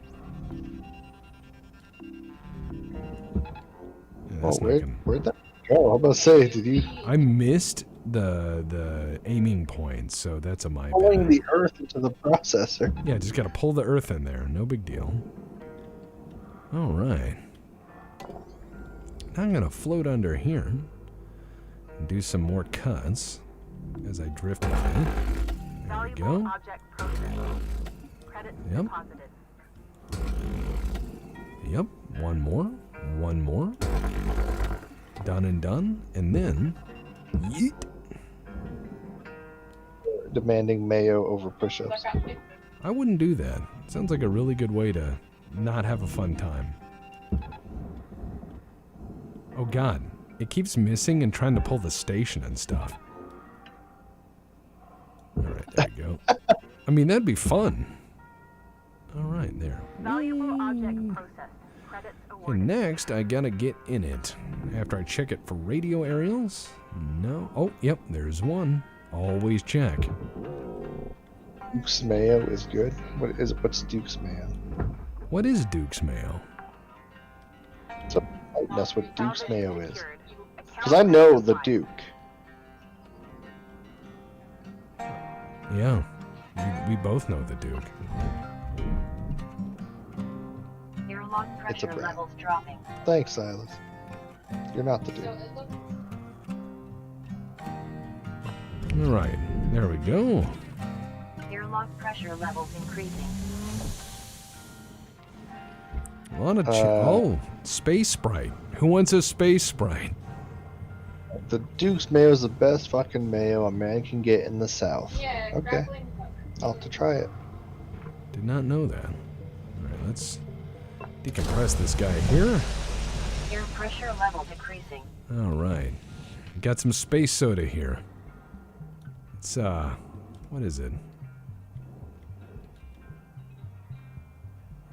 Yeah, that's not gonna- Where'd that go? I'm about to say, did you I missed the aiming point, so that's a my pulling bad. the earth into the processor? Yeah, just gotta pull the earth in there. No big deal. All right. Now I'm gonna float under here and do some more cuts as I drift by. There we Valuable go. object processed. Credits Yep. deposited. Yep. One more. One more. Done and done. And then, yeet. Demanding mayo over push-ups. I wouldn't do that. Sounds like a really good way to not have a fun time. Oh god, it keeps missing and trying to pull the station and stuff. Alright, there we go. I mean, that'd be fun. Alright, there. Valuable object processed. Credits And awarded. next, I gotta get in it. After I check it for radio aerials. No. Oh, yep, there's one. Always check. Duke's Mayo is good. What's Duke's Mayo? What is Duke's Mayo? That's what Duke's Salvaging Mayo is. secured. Because I know the Duke. Yeah, we both know the Duke. Airlock It's a pressure brand. levels dropping. Thanks, Silas. You're not the So Duke. it looks Alright, there we go. Airlock pressure levels increasing. A lot of oh, Space Sprite. Who wants a Space Sprite? The Duke's Mayo is the best fucking mayo a man can get in the South. yeah, Okay. grappling. I'll have to try it. Did not know that. Alright, let's decompress this guy here. Air pressure level decreasing. Alright. Got some space soda here. It's, what is it?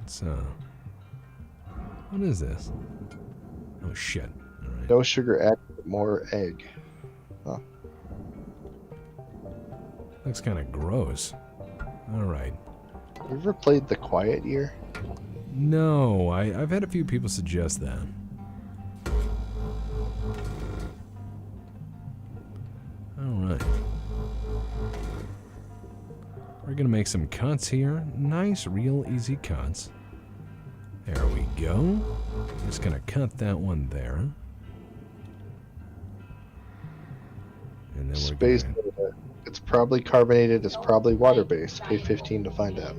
It's, what is this? Oh, shit. Alright. No sugar added, more egg. Looks kind of gross. Alright. You ever played The Quiet Year? No, I've had a few people suggest that. Alright. We're gonna make some cuts here. Nice, real easy cuts. There we go. Just gonna cut that one there. And then Space we're gonna... soda. It's probably carbonated. It's probably water-based. Pay 15 to find out.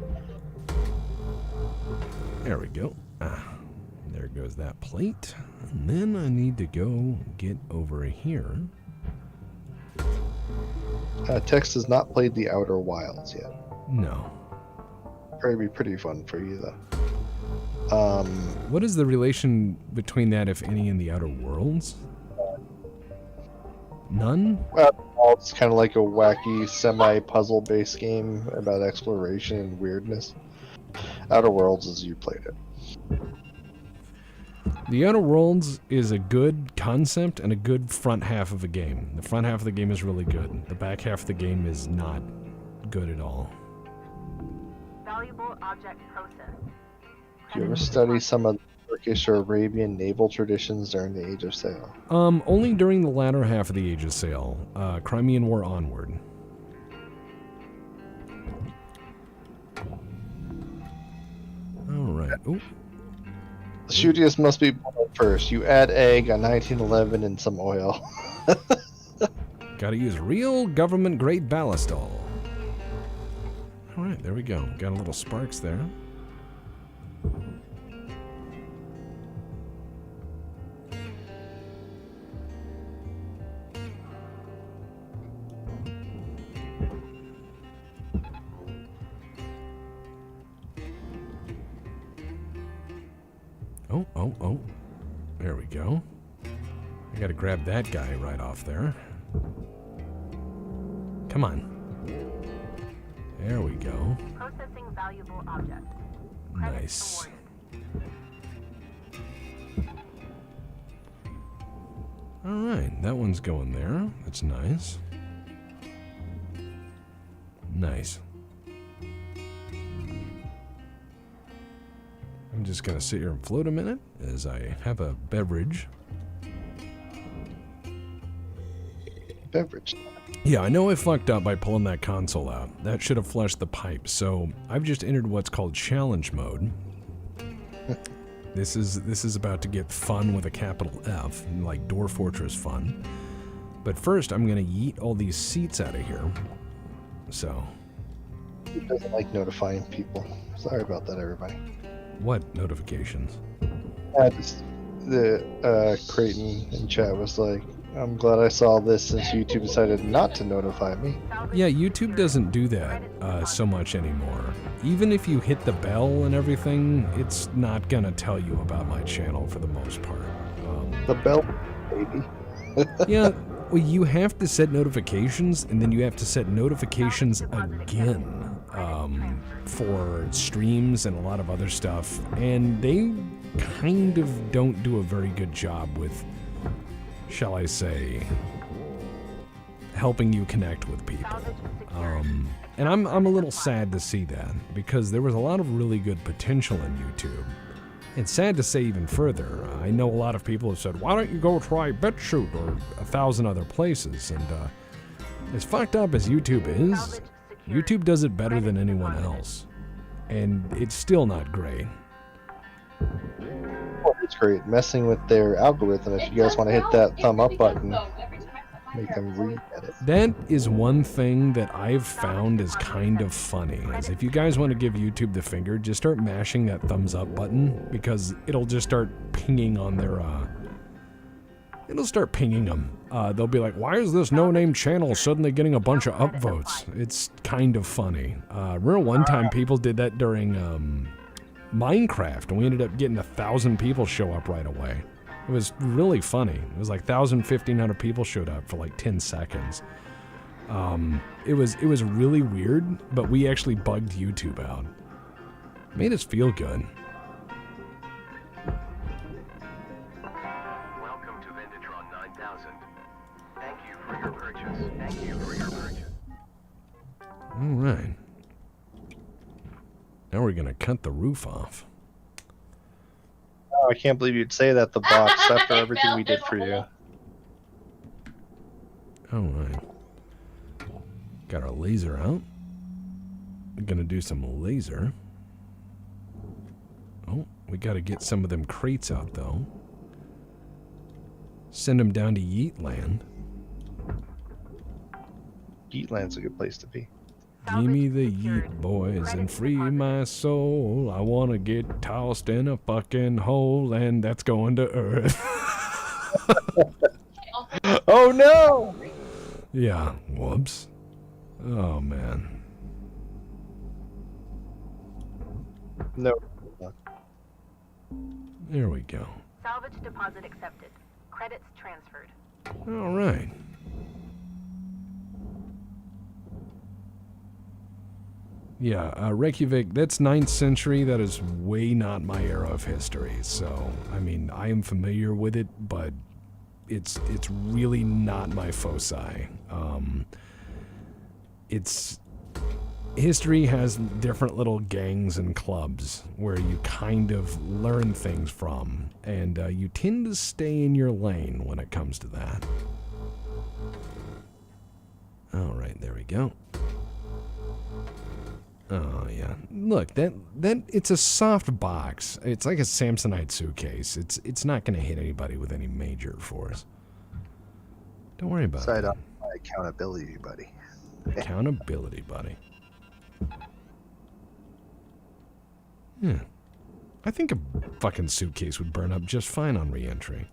There we go. There goes that plate. And then I need to go get over here. Tex has not played The Outer Wilds yet. No. Probably be pretty fun for you though. What is the relation between that, if any, in the Outer Worlds? None? Well, it's kind of like a wacky semi-puzzle based game about exploration and weirdness. Outer Worlds as you played it. The Outer Worlds is a good concept and a good front half of a game. The front half of the game is really good. The back half of the game is not good at all. Valuable object processed. Do you ever study some of the Turkish or Arabian naval traditions during the Age of Sail? Only during the latter half of the Age of Sail. Crimean War onward. Alright. Ooh. The shootiest must be boiled first. You add egg, a 1911, and some oil. Gotta use real government grade ballastol. Alright, there we go. Got a little sparks there. Oh. There we go. I gotta grab that guy right off there. Come on. There we go. Processing valuable object. Credits Nice. Alright, that one's going there. That's nice. Nice. I'm just gonna sit here and float a minute as I have a beverage. Beverage. Yeah, I know I fucked up by pulling that console out. That should have flushed the pipe. So I've just entered what's called challenge mode. This is about to get fun with a capital F, like Door Fortress fun. But first, I'm gonna yeet all these seats out of here. So, He doesn't like notifying people. Sorry about that, everybody. what notifications? Just the Creighton in chat was like, I'm glad I saw this since YouTube decided not to notify me. Yeah, YouTube doesn't do that so much anymore. Even if you hit the bell and everything, it's not gonna tell you about my channel for the most part. The bell, baby. Yeah, Well, you have to set notifications, and then you have to set notifications again for streams and a lot of other stuff. And they kind of don't do a very good job with, shall I say, helping you connect with people. And I'm a little sad to see that, because there was a lot of really good potential in YouTube. It's sad to say even further. I know a lot of people have said, why don't you go try BitChute or 1,000 other places? And as fucked up as YouTube is, YouTube does it better than anyone else. And it's still not great. Oh, it's great. Messing with their algorithm. If you guys want to hit that thumb up button, make them read at it. That is one thing that I've found is kind of funny. Is if you guys want to give YouTube the finger, just start mashing that thumbs up button, because it'll just start pinging on their, it'll start pinging them. They'll be like, why is this no-name channel suddenly getting a bunch of upvotes? It's kind of funny. Remember one time people did that during, Minecraft, and we ended up getting 1,000 people show up right away. It was really funny. It was like 1,000, 1,500 people showed up for like 10 seconds. It was really weird, but we actually bugged YouTube out. Made us feel good. Welcome to Vintatron 9000. Thank you for your purchase. Thank you for your purchase. All right. Now we're gonna cut the roof off. Oh, I can't believe you'd say that, the box, after everything we did for you. All right. Got our laser out. We're gonna do some laser. Oh, we gotta get some of them crates out though. Send them down to Yeetland. Yeetland's a good place to be. Give me the yeet, boys, and free my soul. I wanna get tossed in a fucking hole, and that's going to Earth. Oh no! Yeah, whoops. Oh, man. No. There we go. Salvage deposit accepted. Credits transferred. All right. Yeah, Reykjavik, that's 9th century. That is way not my era of history. So, I mean, I am familiar with it, but it's really not my foci. It's history has different little gangs and clubs where you kind of learn things from, and you tend to stay in your lane when it comes to that. All right, there we go. Oh yeah, look, that it's a soft box. It's like a Samsonite suitcase. It's not going to hit anybody with any major force. Don't worry about Side it. up my accountability, buddy. Accountability, buddy. Yeah, I think a fucking suitcase would burn up just fine on re-entry.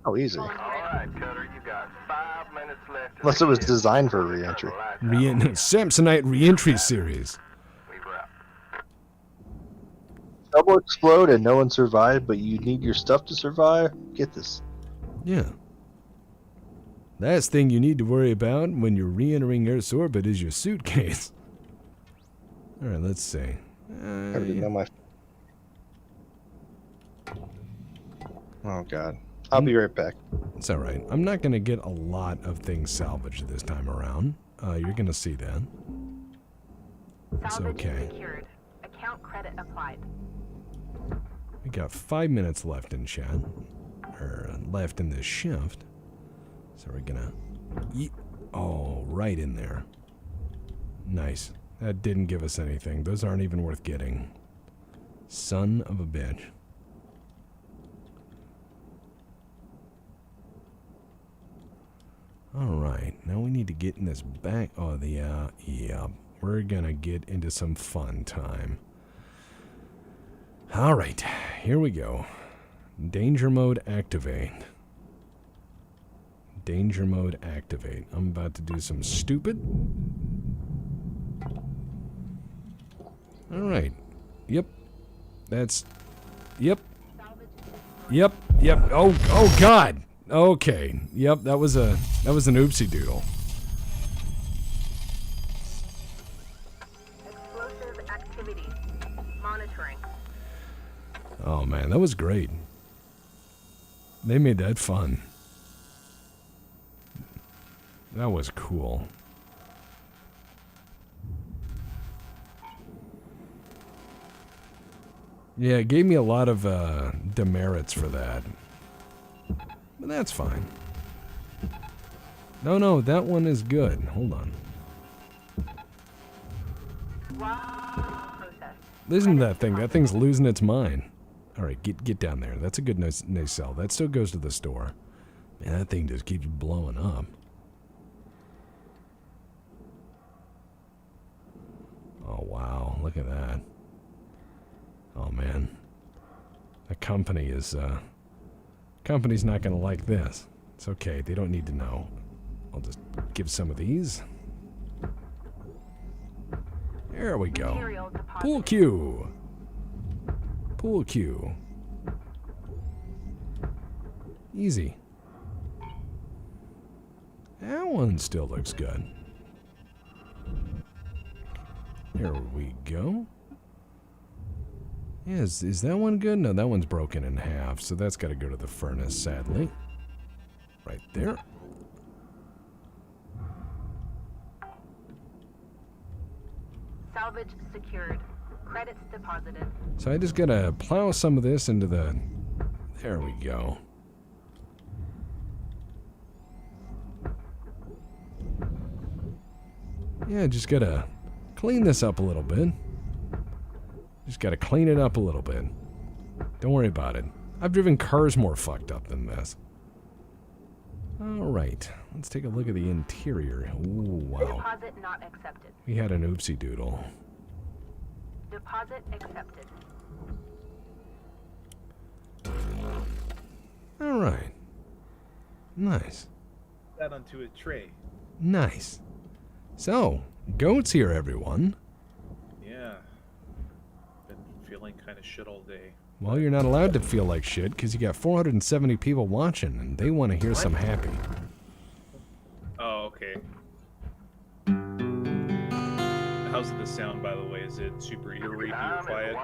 Oh, easy. All right, Cutter, you got 5 minutes left. Unless it was designed for re-entry. Samsonite re-entry series. We wrap. Double explode and no one survived, but you need your stuff to survive? Get this. Yeah. Last thing you need to worry about when you're re-entering Earth's orbit is your suitcase. All right, let's see. I already know my... Oh, God. I'll be right back. It's all right. I'm not going to get a lot of things salvaged this time around. You're going to see that. It's Salvage okay. secured. Account credit applied. We got 5 minutes left in chat. Or left in this shift. So we're going to... Oh, right in there. Nice. That didn't give us anything. Those aren't even worth getting. Son of a bitch. Alright, now we need to get in this back. Oh, yeah. We're gonna get into some fun time. Alright, here we go. Danger mode activate. Danger mode activate. I'm about to do some stupid. Alright. Yep. That's... Yep. Yep. Oh God. Okay. Yep, that was an oopsie doodle. Explosive activity. Monitoring. Oh man, that was great. They made that fun. That was cool. Yeah, it gave me a lot of demerits for that. But that's fine. No, that one is good. Hold on. Process. Listen to that thing. That thing's losing its mind. All right, get down there. That's a good nacelle. That still goes to the store. Man, that thing just keeps blowing up. Oh, wow. Look at that. Oh, man. The company is, company's not going to like this. It's okay. They don't need to know. I'll just give some of these. There we go. Material deposit. Pool cue. Pool cue. Easy. That one still looks good. There we go. Yeah, is that one good? No, that one's broken in half, so that's got to go to the furnace, sadly. Right there. Salvage secured. Credits deposited. So I just got to plow some of this into the... There we go. Yeah, just got to clean this up a little bit. Just got to clean it up a little bit. Don't worry about it. I've driven cars more fucked up than this. Alright, let's take a look at the interior. Ooh, wow. Deposit not accepted. We had an oopsie doodle. Deposit accepted. Alright. Nice. That onto a tray. Nice. So, goat's here, everyone. Yeah. Been feeling kind of shit all day. Well, you're not allowed to feel like shit because you got 470 people watching and they want to hear some happy. Oh, okay. How's the sound, by the way? Is it super eerie or quiet?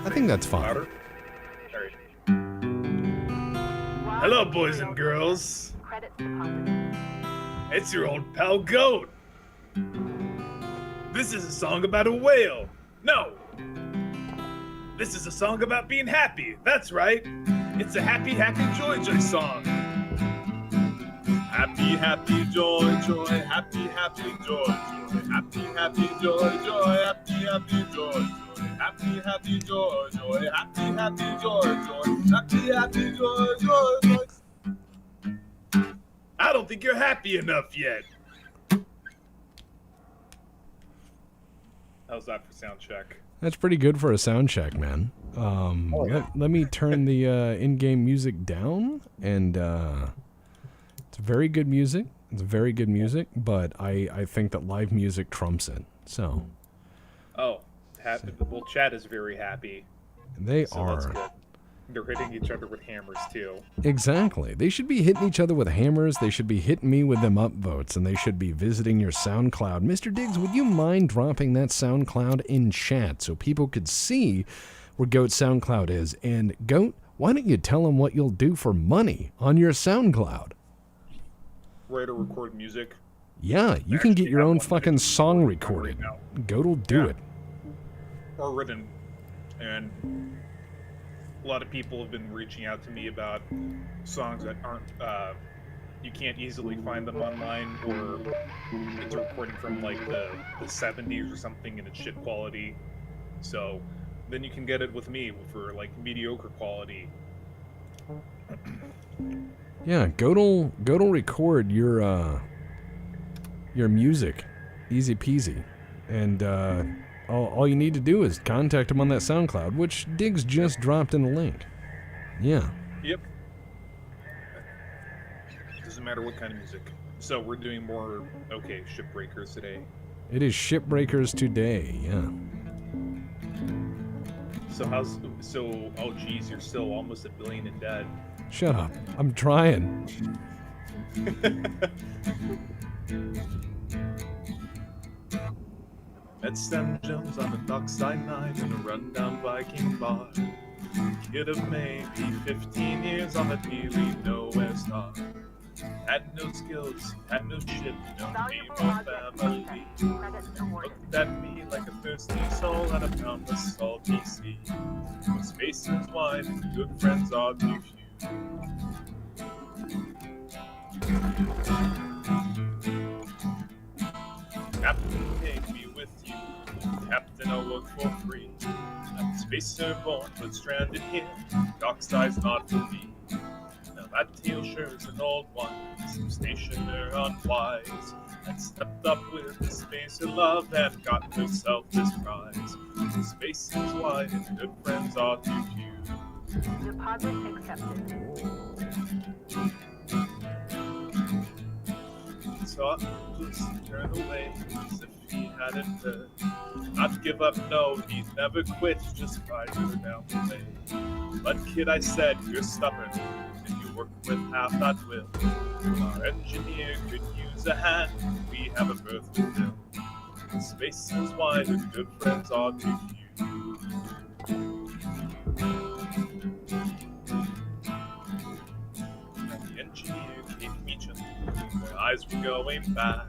I think that's fine. Louder? Alright. Hello, boys and girls. Credits deposited. It's your old pal Goat. This is a song about a whale. No. This is a song about being happy. That's right. It's a happy, happy, joy, joy song. Happy, happy, joy, joy. Happy, happy, joy, joy. Happy, happy, joy, joy. Happy, happy, joy, joy. Happy, happy, joy, joy. Happy, happy, joy, joy. Happy, happy, joy, joy, joy. I don't think you're happy enough yet. How's that for sound check? That's pretty good for a sound check, man. Let me turn the in-game music down, and it's very good music. It's very good music, but I think that live music trumps it. So. Oh, well, chat is very happy. They So are. that's good. They're hitting each other with hammers too. Exactly. They should be hitting each other with hammers. They should be hitting me with them upvotes, and they should be visiting your SoundCloud. Mr. Diggs, would you mind dropping that SoundCloud in chat so people could see where Goat's SoundCloud is? And Goat, why don't you tell them what you'll do for money on your SoundCloud? Write or record music. Yeah, you can get your own fucking song recorded. Goat'll do it. Or written. And a lot of people have been reaching out to me about songs that aren't, you can't easily find them online, or it's a recording from like the 70s or something and it's shit quality. So then you can get it with me for like mediocre quality. Yeah, Goat'll record your music, easy peasy, and all you need to do is contact him on that SoundCloud, which Diggs just dropped in the link. Yeah. Yep. Doesn't matter what kind of music. So we're doing more, okay, Shipbreakers today. It is Shipbreakers today, yeah. Oh geez, you're still almost $1 billion in debt. Shut up. I'm trying. Met Sam Jones on the dockside night in a rundown Viking bar. Kid of maybe 15 years on the Neely Nowhere Star. Had no skills, had no shit, no name or family. Looked at me like a thirsty soul and a pound of salty sea. The space is wide and good friends are too few. Captain, take me with you. Captain, I'll work for free. I'm spacer born, but stranded here. Dockside's not for me. Now that tail sure is an old one. Some stationer unwise. And stepped up with the spacer love and got herself this prize. The space is wide and good friends are too few. Deposit accepted. So I just turned away as if he hadn't heard. Not give up, no, he'd never quit, just fight her down the way. But kid, I said, you're stubborn, and you work with half that will. Our engineer could use a hand, we have a berth to fill. The space is wide and good friends are too few. Her eyes were going back.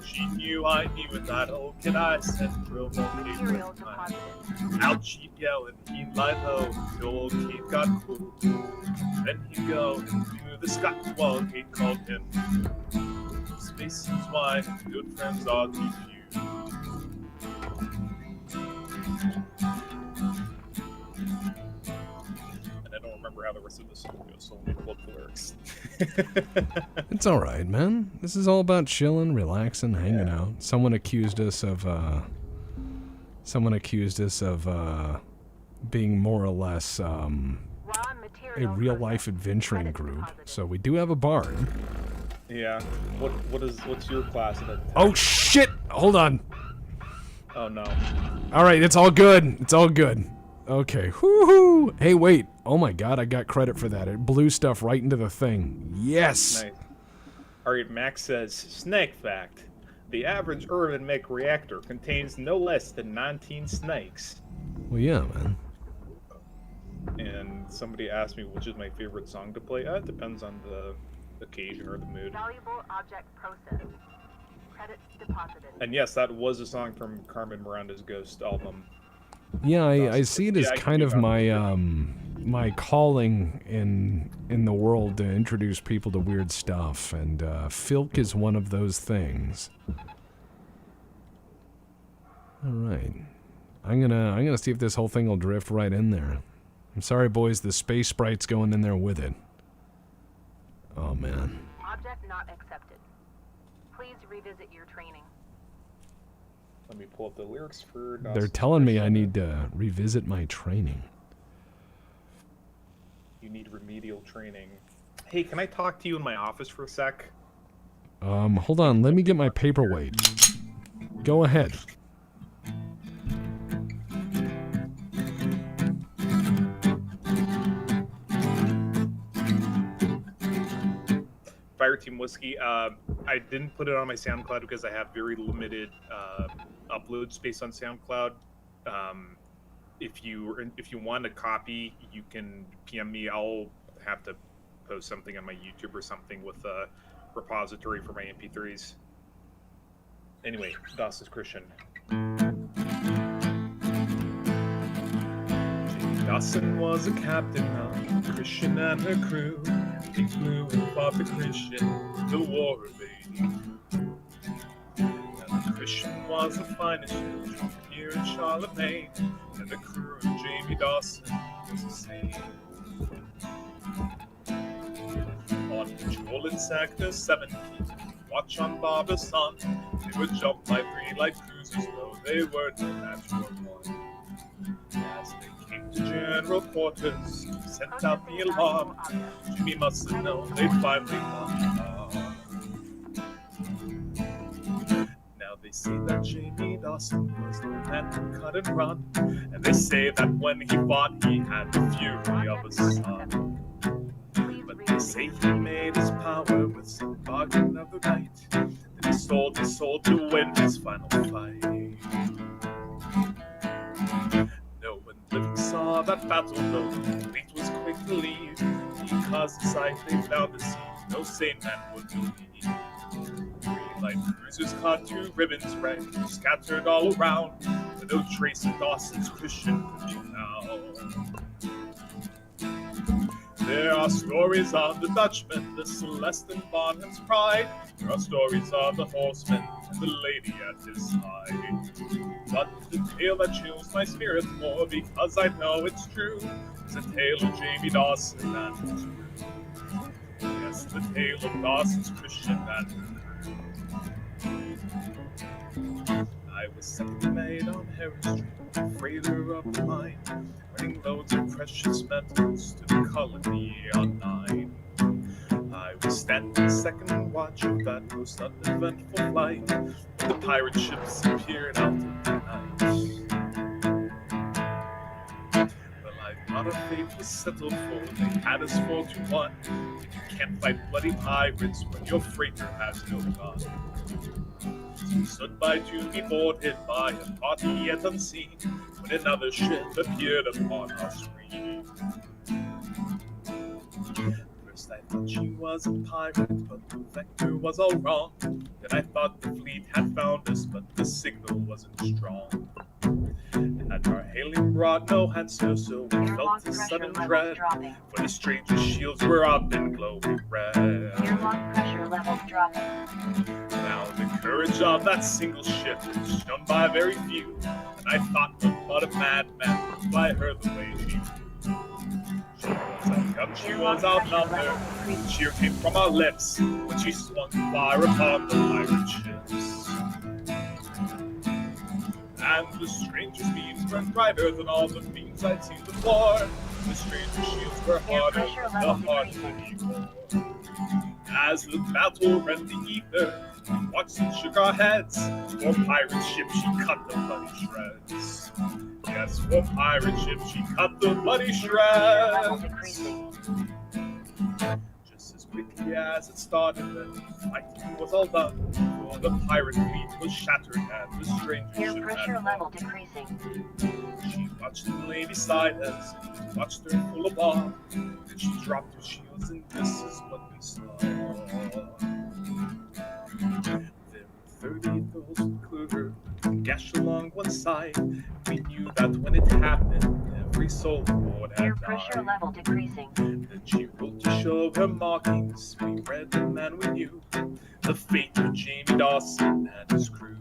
She knew I knew, and that old kid I said, drill more Material paper. deposited. Out she'd yell and he'd lie low till old Keith got cool. Then he'd go into the sky while Kate called him. Space is wide and good friends are too few. And I don't remember how the rest of the song goes, so I'll need to look the lyrics. It's all right, man. This is all about chilling, relaxing, hanging out. Someone accused us of being more or less Raw a material real-life processed. adventuring Credits group. deposited. So we do have a bard. Yeah. What's your class in it? Oh shit! Hold on. Oh no. All right, it's all good. It's all good. Okay. Whoo-hoo! Hey, wait. Oh my god, I got credit for that. It blew stuff right into the thing. Yes! Nice. Alright, Max says, snake fact. The average urban mech reactor contains no less than 19 snakes. Well, yeah, man. And somebody asked me which is my favorite song to play. It depends on the occasion or the mood. Valuable object processed. Credits deposited. And yes, that was a song from Carmen Miranda's Ghost album. Yeah, I see it as Yeah, I can kind do of that. my my calling in the world to introduce people to weird stuff, and Filk is one of those things. All right, I'm gonna see if this whole thing will drift right in there. I'm sorry, boys, the space sprite's going in there with it. Oh man. Object not accepted. Please revisit your training. Let me pull up the lyrics for... They're telling me I need to revisit my training. You need remedial training. Hey, can I talk to you in my office for a sec? Hold on, let me get my paperweight. Go ahead. Fireteam Whiskey. I didn't put it on my SoundCloud because I have very limited upload space on SoundCloud. If you want a copy, you can PM me. I'll have to post something on my YouTube or something with a repository for my MP3s. Anyway, Das is Christian. Dawson was a captain of Christian and her crew. They flew and fought the Christian, the war lady. And the Christian was the finest ship here in Charlemagne, and the crew of Jamie Dawson was the same. On patrol in Sector 17, watch on Barbizon, they would jump like 3 light cruisers, though they were no match for one. As they came to general quarters, sent out the alarm. Jimmy must have known they'd finally won. Now They say that Jamie Dawson was the man who cut and run, and they say that when he fought, he had the fury of a sun. But they say he made his power with some bargain of the night, that he sold his soul to win his final fight. No one living saw that battle, though the fleet was quick to leave, because inside they found the sea no sane man would believe. 3 light cruisers caught 2 ribbons red, scattered all around, but no trace of Dawson's Christian could be found. There are stories of the Dutchman, the Celeste and Bonham's pride. There are stories of the horseman and the lady at his side. But the tale that chills my spirit more, because I know it's true, is a tale of Jamie Dawson and his crew. Yes, the tale of Dawson's Christian and his crew. I was second mate on Harry Street, a freighter of the mine, running loads of precious metals to the colony on 9. I was standing second watch of that most uneventful flight, when the pirate ships appeared out of the night. Well, I thought our fate was settled, for they had us 4-1. You can't fight bloody pirates when your freighter has no gun. We stood by to be boarded by a party yet unseen, when another ship appeared upon our screen. First I thought she was a pirate, but the vector was all wrong. Then I thought the fleet had found us, but the signal wasn't strong. And our hailing brought no answer, so we felt a sudden dread, for the stranger's shields were up in glowing red. Airlock pressure levels dropping. Now the courage of that single ship is shown by very few, and I thought but a madman by her the way she flew. She was outgunned, she was outnumbered, the cheer came from our lips when she swung fire upon the pirate ships. And the stranger's beams burned brighter than all the beams I'd seen before. The stranger's shields were harder than the heart that he wore. As the battle rent the ether, we watched and shook our heads. For pirate ship, she cut the bloody shreds. Yes, for pirate ship, she cut the bloody shreds. Just as quickly as it started, then the fighting was all done. For the pirate fleet was shattered and the stranger's Air ship pressure had level won. decreasing. She watched him lay beside us, watched her full of awe. Then she dropped her shields, and this is what we saw. There were 30 those with quiver, gashed along one side. We knew that when it happened, every soul aboard Air had pressure died. level decreasing. Then she wrote to show her markings. We read them and we knew the fate of Jamie Dawson and his crew.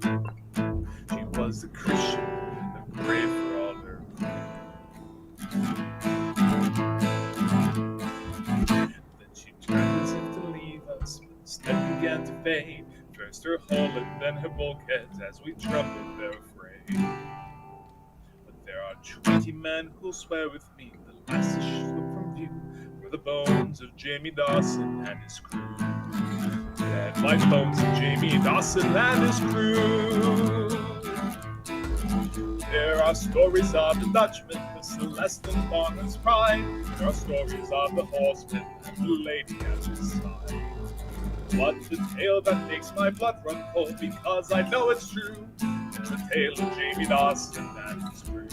She was a Christian, a brave for all her crew. Then she turned as if to leave us, but instead began to fade. First her hull and then her bulkheads as we trembled there afraid. But there are 20 men who'll swear with me the last to slip from view were the bones of Jamie Dawson and his crew. Dead white bones of Jamie Dawson and his crew. There are stories of the Dutchman, the Celeste and Bonham's pride. There are stories of the horseman and the lady at his side. But the tale that makes my blood run cold, because I know it's true, is the tale of Jamie Dawson and his crew.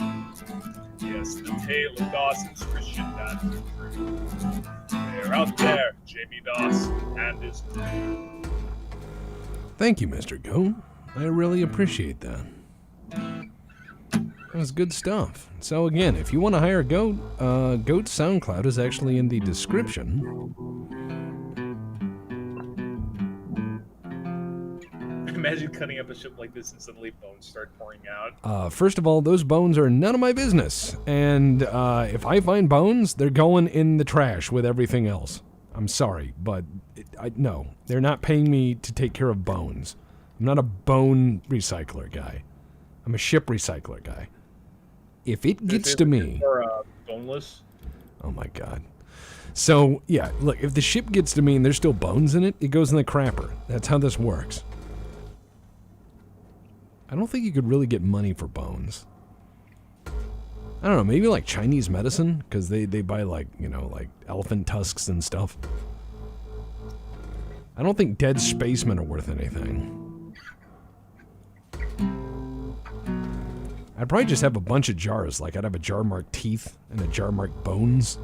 Yes, the tale of Dawson's Christian and his crew. They're out there, Jamie Dawson and his crew. Thank you, Mr. Goat. I really appreciate that. That was good stuff. So again, if you want to hire Goat, Goat's SoundCloud is actually in the description. Imagine cutting up a ship like this and suddenly bones start pouring out. First of all, those bones are none of my business. And if I find bones, they're going in the trash with everything else. I'm sorry, but no, they're not paying me to take care of bones. I'm not a bone recycler guy. I'm a ship recycler guy. If it gets to me... Or boneless? Oh my God. So, yeah, look, if the ship gets to me and there's still bones in it, it goes in the crapper. That's how this works. I don't think you could really get money for bones. I don't know, maybe like Chinese medicine, because they buy like, you know, like elephant tusks and stuff. I don't think dead spacemen are worth anything. I'd probably just have a bunch of jars, like I'd have a jar marked teeth and a jar marked bones.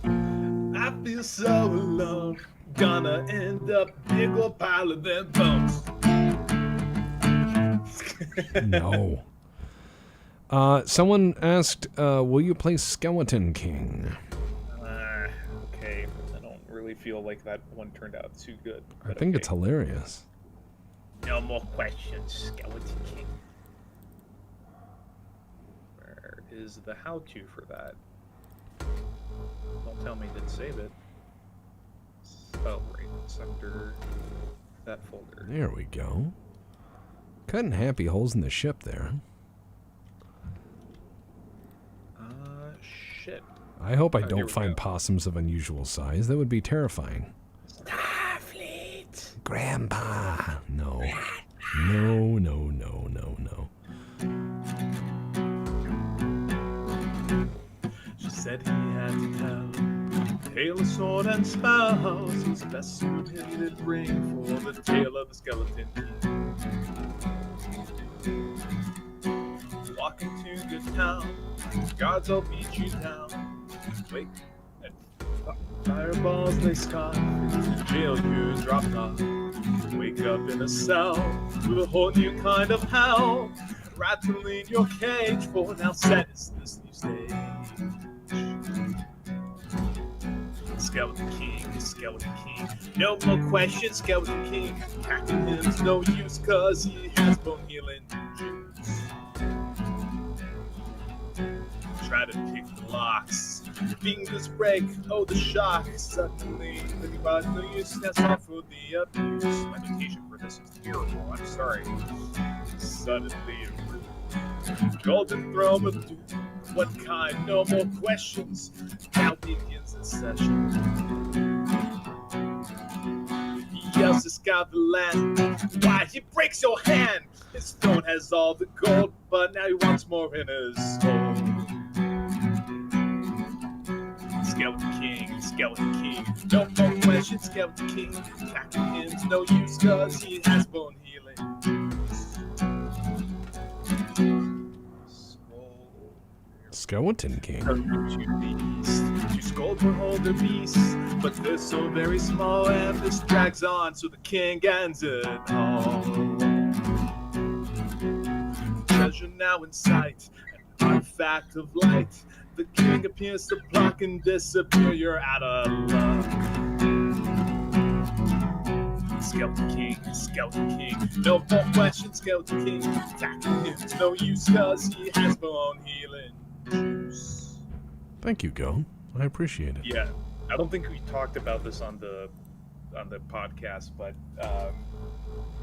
I feel so alone, gonna end up big old pile of them bones. No. Someone asked, will you play Skeleton King? Okay, I don't really feel like that one turned out too good. I think it's hilarious. No more questions, Skeleton King. Where is the how-to for that? Don't tell me to save it. Oh, right, it's under that folder. There we go. Cutting happy holes in the ship there. Shit. I hope I Here don't we find go. possums of unusual size. That would be terrifying. Starfleet! Grandpa! No. No, no, no, no, no. She said he had to tell tale of sword and spells. His best suit he did bring for the tale of the skeleton king. Walking to good town, guards all beat you down. Wake and fireballs they scoff. Into jail you dropped off. Wake up in a cell with a whole new kind of hell. Rattling your cage for now set is this new stage. Skeleton King, no more questions, Skeleton King. Attacking him's no use, cause he has bone healing juice. Try to pick the locks, fingers break, oh the shock. Suddenly, thinking about no use, that's all for the abuse. My notation for this is terrible, I'm sorry. Suddenly, golden throne of doom. What kind? No more questions. Now begins the session. He yells to scout the land. Why? He breaks your hand. His stone has all the gold, but now he wants more in his soul. Skeleton King, no more questions, Skeleton King. Attacking him's no use, cause he has bone healing. Skeleton King. Two skulls will hold the beast, but they're so very small, and this drags on, so the king ends it all. Treasure now in sight, an artifact of light. The king appears to block and disappear, you're out of luck. Skeleton King, no more questions, Skeleton King. Attacking him's no use, cause he has bone healing juice. Thank you, Go. I appreciate it. Yeah, I don't think we talked about this on the podcast, but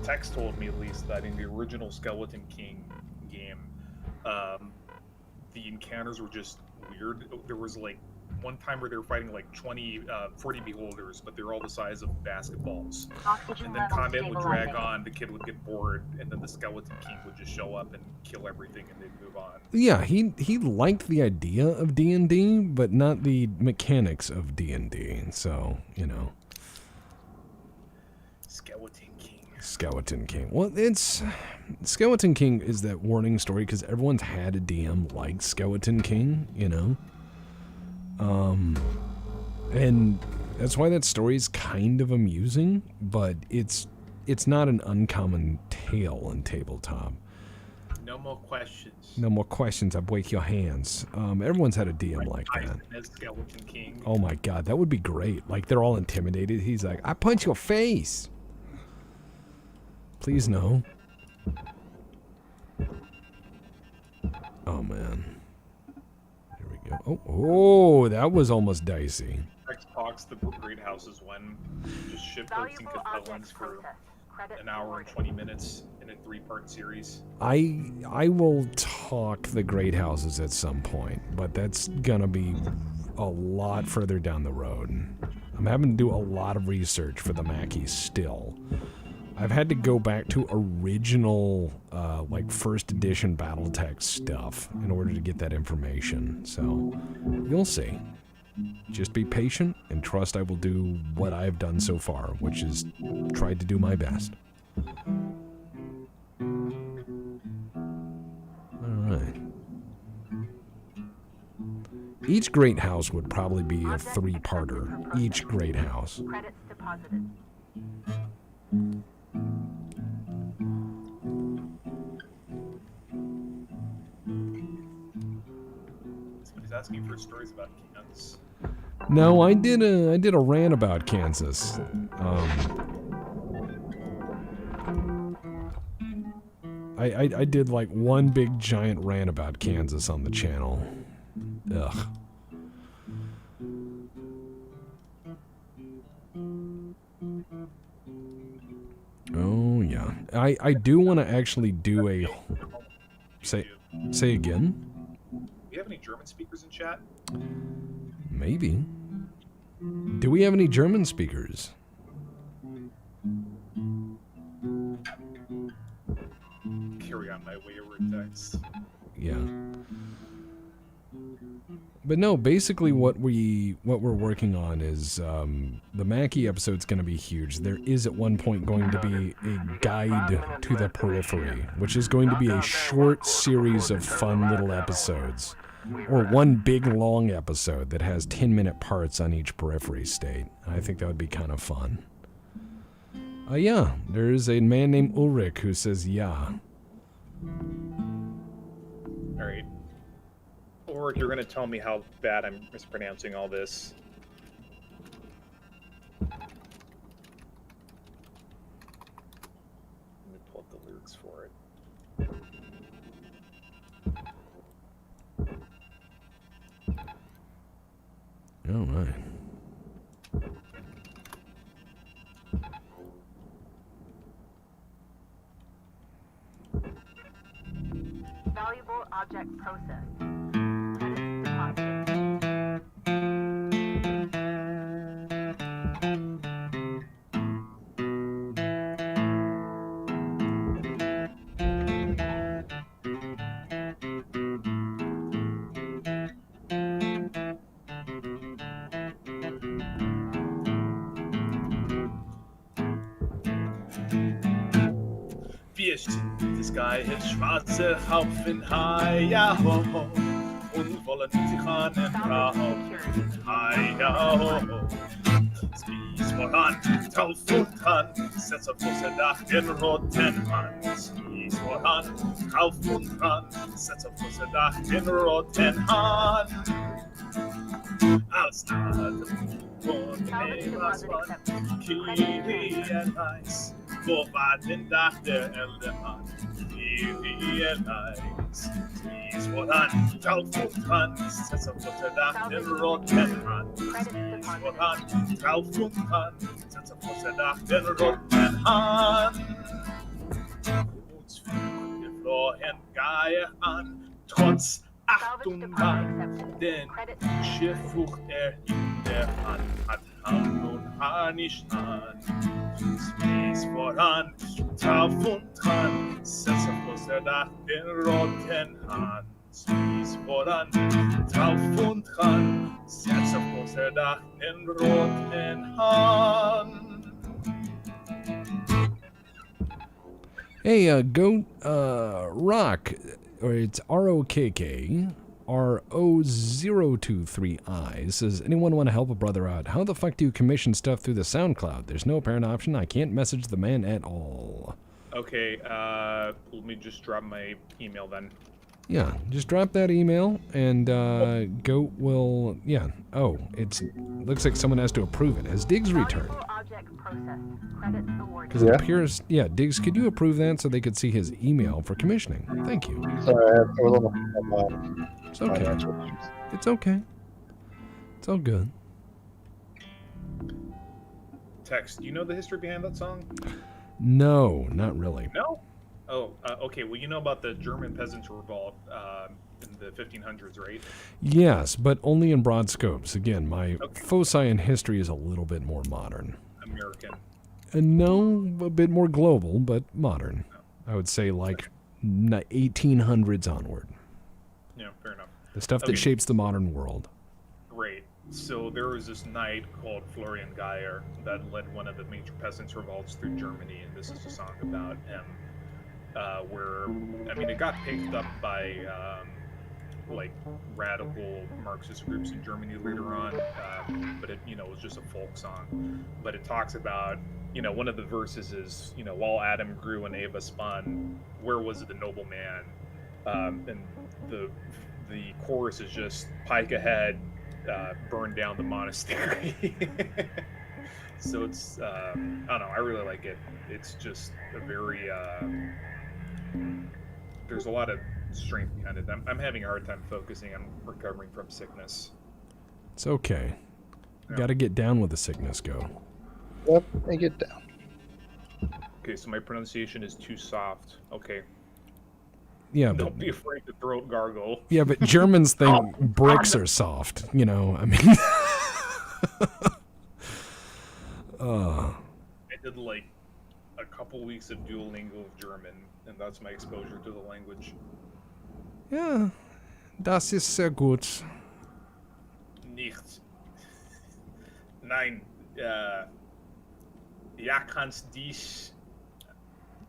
Tex told me at least that in the original Skeleton King game, the encounters were just weird. There was like one time where they were fighting like 40 beholders, but they're all the size of basketballs. Oxygen And then levels combat would drag stabilizing. on, the kid would get bored, and then the Skeleton King would just show up and kill everything, and they'd move on. Yeah, he liked the idea of D&D, but not the mechanics of D&D. So, you know. Skeleton King. Well, it's... Skeleton King is that warning story because everyone's had a DM like Skeleton King, you know? And that's why that story is kind of amusing, but it's not an uncommon tale in tabletop. No more questions. No more questions, I break your hands. Everyone's had a DM like that. Tyson as Skeleton King. Oh my god, that would be great. Like, they're all intimidated. He's like, I punch your face! Please no. Oh man. Here we go. Oh, that was almost dicey. Tex talks the great houses when just ship boats and Valuable Catalans objects for processed. Credit an hour and rewarded. 20 minutes in a 3-part series. I will talk the great houses at some point, but that's gonna be a lot further down the road. I'm having to do a lot of research for the Mackies still. I've had to go back to original, like, first edition Battletech stuff in order to get that information. So, you'll see. Just be patient and trust I will do what I've done so far, which is tried to do my best. Alright. Each great house would probably be a three-parter. Each great house. Credits deposited. Somebody's asking for stories about Kansas. No, I did a rant about Kansas. I did like one big giant rant about Kansas on the channel. Ugh. Oh yeah. I do want to actually do a say again. Do you have any German speakers in chat? Maybe. Do we have any German speakers? Carry on my wayward text. Yeah. But no, basically what we're working on is the Mackie episode's going to be huge. There is at one point going to be a guide to the periphery, which is going to be a short series of fun little episodes. Or one big long episode that has 10-minute parts on each periphery state. I think that would be kind of fun. Yeah, there's a man named Ulrich who says yeah. Alright. Or you're going to tell me how bad I'm mispronouncing all this. Let me pull up the lyrics for it. All right. Valuable object processed. Credits deposited. Wir sind das geile schwarze Haufen Hai, ja ho ho, und wollen sich an den Rauchen Hai, ja ho ho. Spieß voran, drauf und dran, setz auf unser Dach den roten Hand. Spieß voran, drauf und dran, setz auf unser Dach den roten Hand. Als Nadel und Lebersmann, Kiri Eis. Wo war denn Dach der Eldemann? Kiri Eis. Spieß voran, drauf und dran, setz auf unser Dach den roten Hand. Spieß voran, drauf und dran, setz auf unser Dach den roten Hand. Uns führen wir Florian Geier an, trotz Achtung Mann, denn Schiff fucht in der Hand, hat Hand und Haar nicht an. Spieß voran, drauf und dran, setz auf unser Dach den roten Hand. Spieß voran, drauf und dran, setz auf unser Dach den roten Hand. Hey, Goat Rock, or it's ROKK, RO023I, says, anyone want to help a brother out? How the fuck do you commission stuff through the SoundCloud? There's no apparent option. I can't message the man at all. Okay, let me just drop my email then. Yeah, just drop that email, and Goat will, yeah. Oh, looks like someone has to approve it. Has Diggs returned? Valuable object processed. Credits awarded. Because it appears, yeah, Diggs, could you approve that so they could see his email for commissioning? Thank you. Sorry, I was on the It's okay. It's okay. It's all good. Text, do you know the history behind that song? No, not really. No? Oh, okay. Well, you know about the German Peasants' Revolt in the 1500s, right? Yes, but only in broad scopes. Again, my foci in history is a little bit more modern. American. No, a bit more global, but modern. I would say like 1800s onward. Yeah, fair enough. The stuff that shapes the modern world. Great. So there was this knight called Florian Geyer that led one of the major peasants' revolts through Germany, and this is a song about him, where, I mean, it got picked up by like radical Marxist groups in Germany later on, but it, you know, was just a folk song. But it talks about, you know, one of the verses is, you know, while Adam grew and Eva spun, where was the noble man? And the chorus is just pike ahead, burn down the monastery. So it's I don't know, I really like it. It's just a very there's a lot of strength behind it. I'm having a hard time focusing. I'm recovering from sickness. It's okay. Yeah. Got to get down with the sickness, go. Yep, and get down. Okay, so my pronunciation is too soft. Okay. Yeah, Don't be afraid to throat gargle. Yeah, but Germans think bricks are soft. You know, I mean. I did like a couple weeks of Duolingo of German, and that's my exposure to the language. Ja, das ist sehr gut. Nicht. Nein. Ja, kannst dich.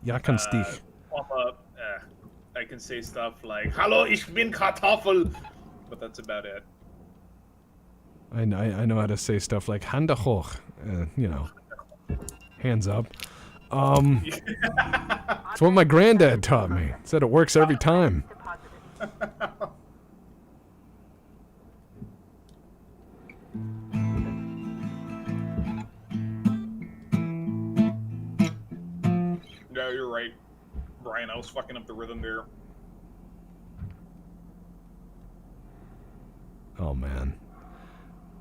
Ja, kannst dich. I can say stuff like, Hallo, ich bin Kartoffel. But that's about it. I know how to say stuff like Hände hoch. You know, hands up. It's what my granddad taught me. Said it works every time. Yeah, you're right, Brian. I was fucking up the rhythm there. Oh man,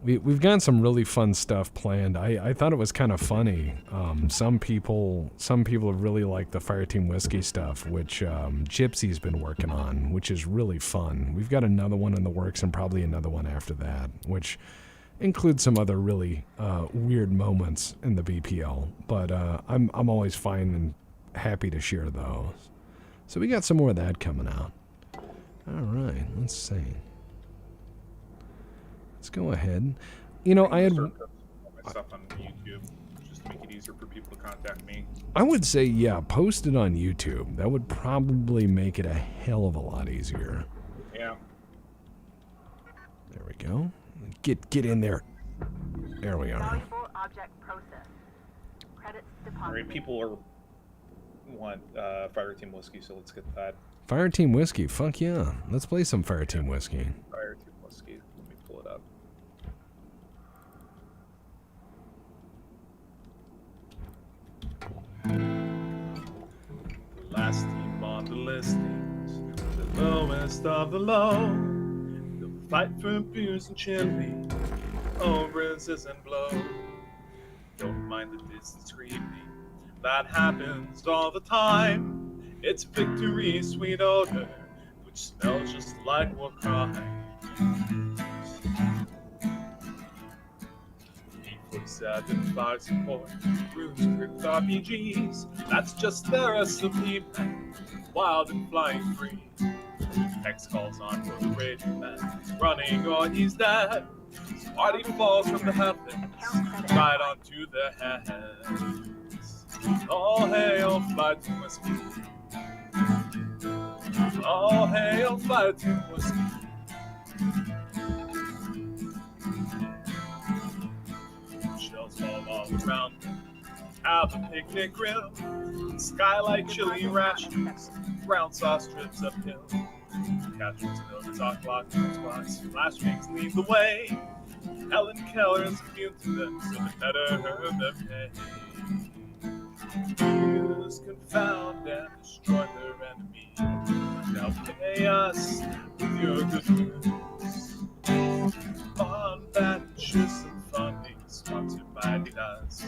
we've got some really fun stuff planned. I thought it was kind of funny. Some people really like the Fireteam Whiskey stuff, which Gypsy's been working on, which is really fun. We've got another one in the works and probably another one after that, which includes some other really weird moments in the BPL. But I'm always fine and happy to share those. So we got some more of that coming out. All right, let's see. Let's go ahead. You know, I had My stuff on YouTube just to make it easier for people to contact me. I would say, yeah, post it on YouTube. That would probably make it a hell of a lot easier. Yeah. There we go. Get in there. There we are. Valuable object process. Credits All deposited. right, people want Fireteam Whiskey, so let's get that. Fireteam Whiskey, fuck yeah. Let's play some Fireteam Whiskey. Fireteam Whiskey. Let me pull it up. The last team on the listings, the lowest of the low. The fight for beers and chili, bruises and blows. Don't mind the distance creeping, that happens all the time. It's victory's sweet odor, which smells just like war crime. 847 fire support, rooms script RPGs. That's just their recipe, man. Wild and flying free. X calls on for the raging man. He's running or he's dead. Smarty falls from the heavens, right onto their heads. All hail Fireteam Whiskey. All hail Fireteam Whiskey. Shells fall all around them. Have a picnic grill. Skylight chili rations. Brown sauce drips uphill. Catherine's milk, talk clock, squats. Flash wings lead the way. Helen Keller is immune to them, so they better hurt their pay. Use, confound, and destroy their enemies. Now pay us with your good news. On benches and funding sponsored by us,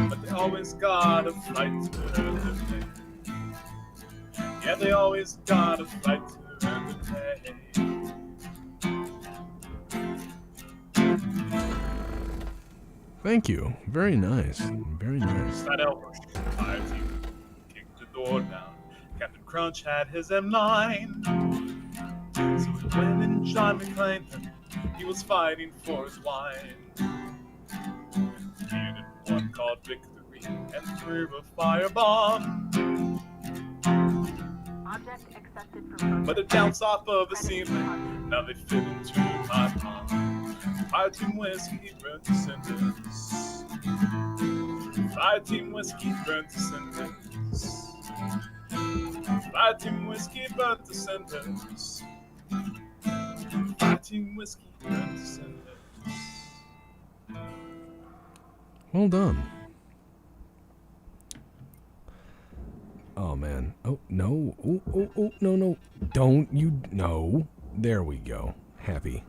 but they always gotta fight to earn their pay. Yeah, they always gotta fight to earn their pay. Thank you. Very nice. Very nice. That elbow survived. He kicked the door down. Captain Crunch had his M9. So he went and John McClane him. He was fighting for his wine. He did one called Victory and threw a firebomb. Object accepted for processing. But it bounced off of the ceiling. Now they fit into my palm. Fire Team Whiskey burnt the sentence. Fire Team Whiskey burnt the sentence. Fire Team Whiskey burnt the sentence. Fire Team Whiskey burnt the sentence. Well done. Oh, man. Oh, no. Oh, no. Don't you... No. There we go. Happy.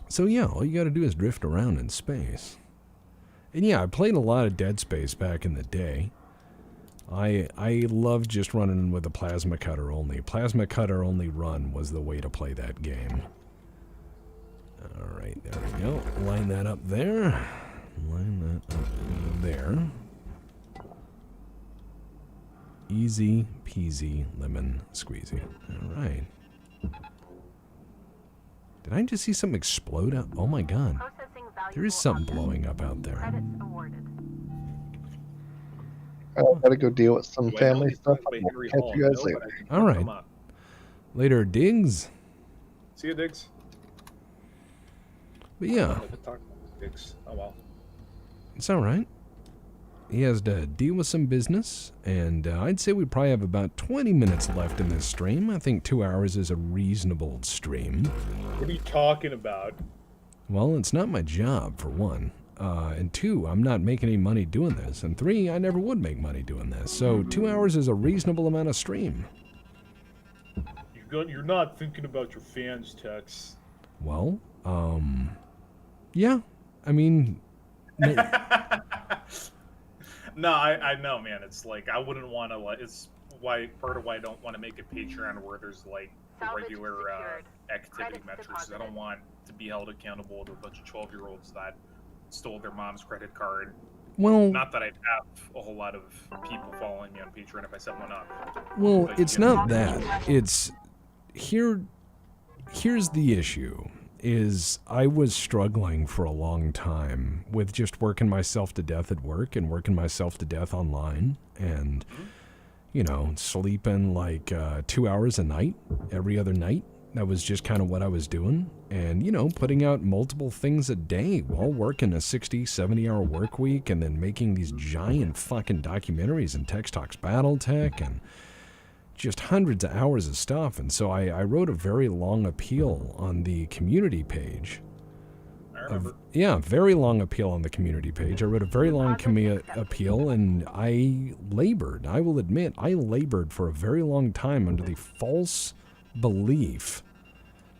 So, yeah, all you gotta do is drift around in space. And, yeah, I played a lot of Dead Space back in the day. I loved just running with a plasma cutter only. Plasma cutter only run was the way to play that game. Alright, there we go. Line that up there. Line that up there. Easy peasy lemon squeezy. Alright. Did I just see something explode out? Oh my god. Processing valuable There is something objects. blowing up out there. Credits awarded. I gotta go deal with some Do I know family these stuff. things by I'll Henry catch Hall? you guys No, later. but I can All right. look them up. Later, Diggs. See you, Diggs. But yeah, Talk about Diggs. Oh well. it's alright. He has to deal with some business, and I'd say we probably have about 20 minutes left in this stream. I think 2 hours is a reasonable stream. What are you talking about? Well, it's not my job, for one. And two, I'm not making any money doing this. And three, I never would make money doing this. So 2 hours is a reasonable amount of stream. You're not thinking about your fans, Tex. Well, yeah. I mean... No, I know, man. It's like I wouldn't want to. Like, it's why part of why I don't want to make a Patreon where there's like Salvage regular secured. activity Credits metrics. I deposited. don't want to be held accountable to a bunch of 12-year-olds that stole their mom's credit card. Well, Not that I'd have a whole lot of people following me on Patreon if I set one up. well, But, it's you know, not that. It's... Here's the issue. Is I was struggling for a long time with just working myself to death at work and working myself to death online and, you know, sleeping like 2 hours a night, every other night. That was just kind of what I was doing. And, you know, putting out multiple things a day while working a 60, 70-hour work week and then making these giant fucking documentaries in Tex Talks Battletech and just hundreds of hours of stuff. And so I wrote a very long appeal on the community page. I remember. Yeah, very long appeal on the community page. I wrote a very long appeal, and I labored. I will admit, I labored for a very long time under the false belief,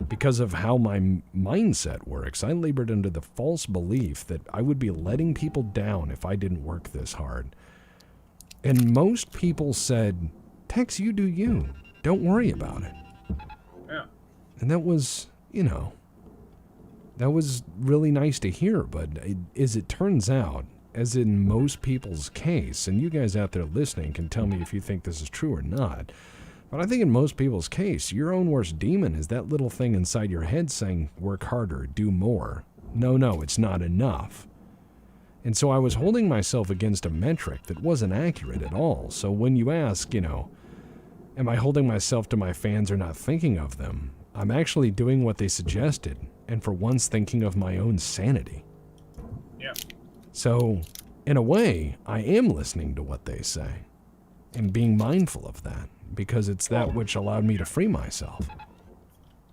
because of how my mindset works, I labored under the false belief that I would be letting people down if I didn't work this hard. And most people said, Tex, you do you. Don't worry about it. Yeah. And that was, you know, that was really nice to hear. But as it turns out, as in most people's case, and you guys out there listening can tell me if you think this is true or not, but I think in most people's case, your own worst demon is that little thing inside your head saying, work harder, do more. No, it's not enough. And so I was holding myself against a metric that wasn't accurate at all. So when you ask, you know, am I holding myself to my fans or not thinking of them? I'm actually doing what they suggested, and for once thinking of my own sanity. Yeah. So, in a way, I am listening to what they say, and being mindful of that, because it's that which allowed me to free myself.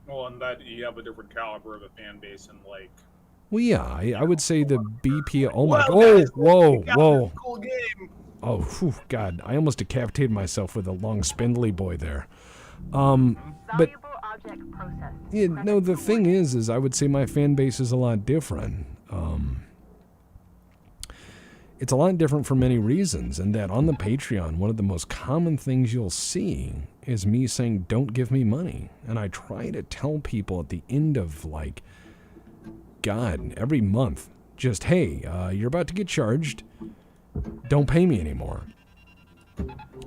Well, and that you have a different caliber of a fan base, and like. Well, yeah, I would say the BP. Oh my! Well, guys, Whoa! Cool game. Oh, whew, God! I almost decapitated myself with a long spindly boy there. But Valuable object processed. yeah, no. The thing is I would say my fan base is a lot different. It's a lot different for many reasons, and that on the Patreon, one of the most common things you'll see is me saying, "Don't give me money," and I try to tell people at the end of like. God, every month, Just, hey, you're about to get charged. Don't pay me anymore.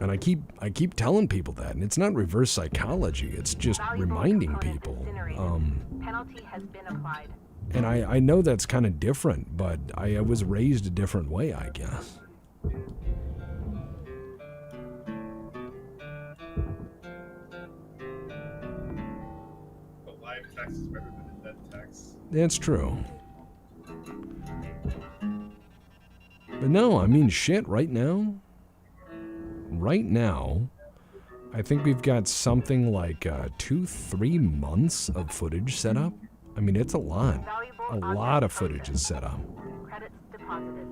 And I keep telling people that, and it's not reverse psychology. It's just reminding people. Penalty has been applied. And I know that's kind of different, but I was raised a different way, I guess. But live text is better than dead text. That's true. But no, I mean, shit, right now, I think we've got something like 2-3 months of footage set up. I mean, it's a lot. A lot of footage is set up. Credits deposited.